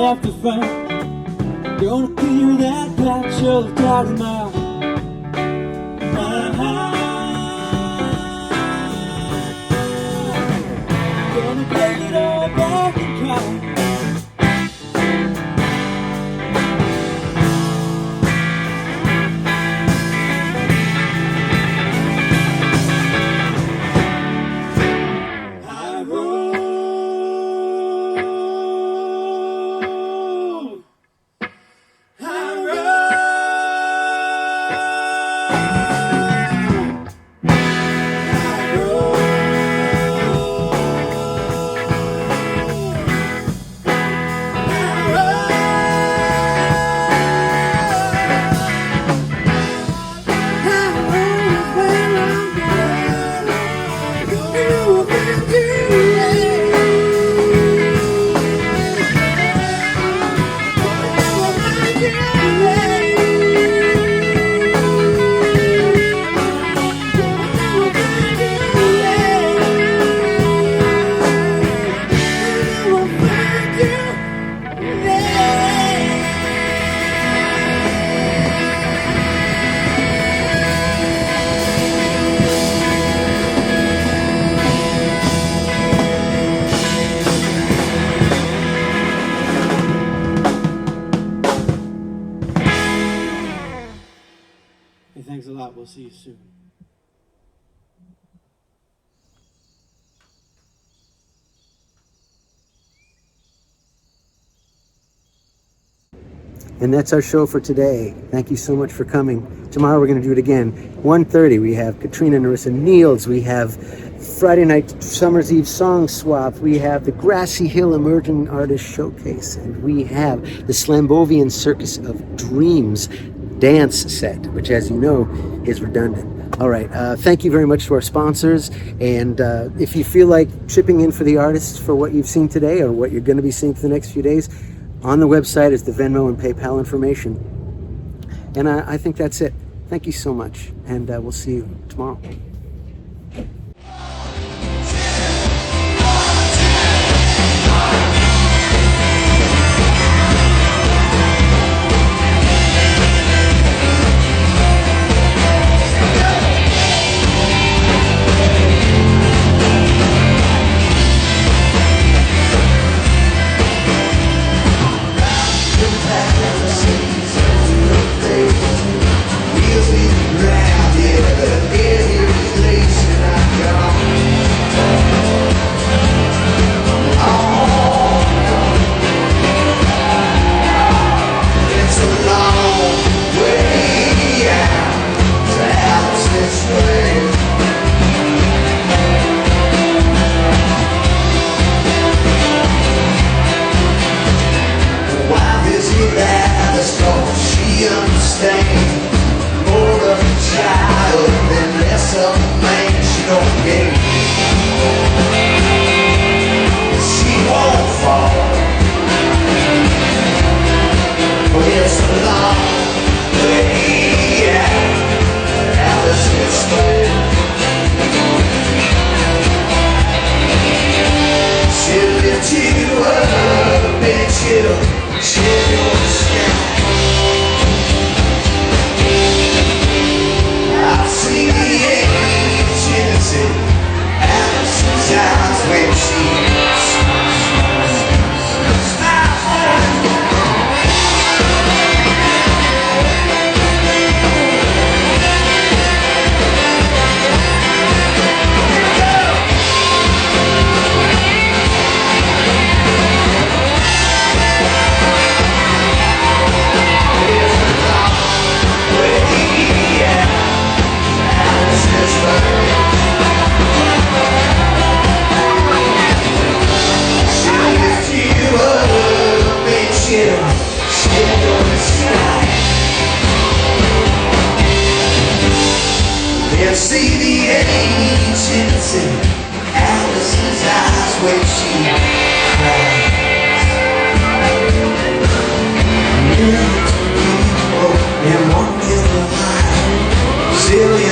Have to find. Gonna clear that patch of doubt in my mind. Gonna take it all back and count. And that's our show for today. Thank you so much for coming. Tomorrow we're going to do it again. 1:30, we have Katrina and Narissa Niels. We have Friday night Summer's Eve song swap. We have the Grassy Hill Emerging Artist Showcase. And we have the Slambovian Circus of Dreams dance set, which, as you know, is redundant. All right. Thank you very much to our sponsors. And if you feel like chipping in for the artists for what you've seen today or what you're going to be seeing for the next few days, on the website is the Venmo and PayPal information. And I think that's it. Thank you so much. And we'll see you tomorrow. Silly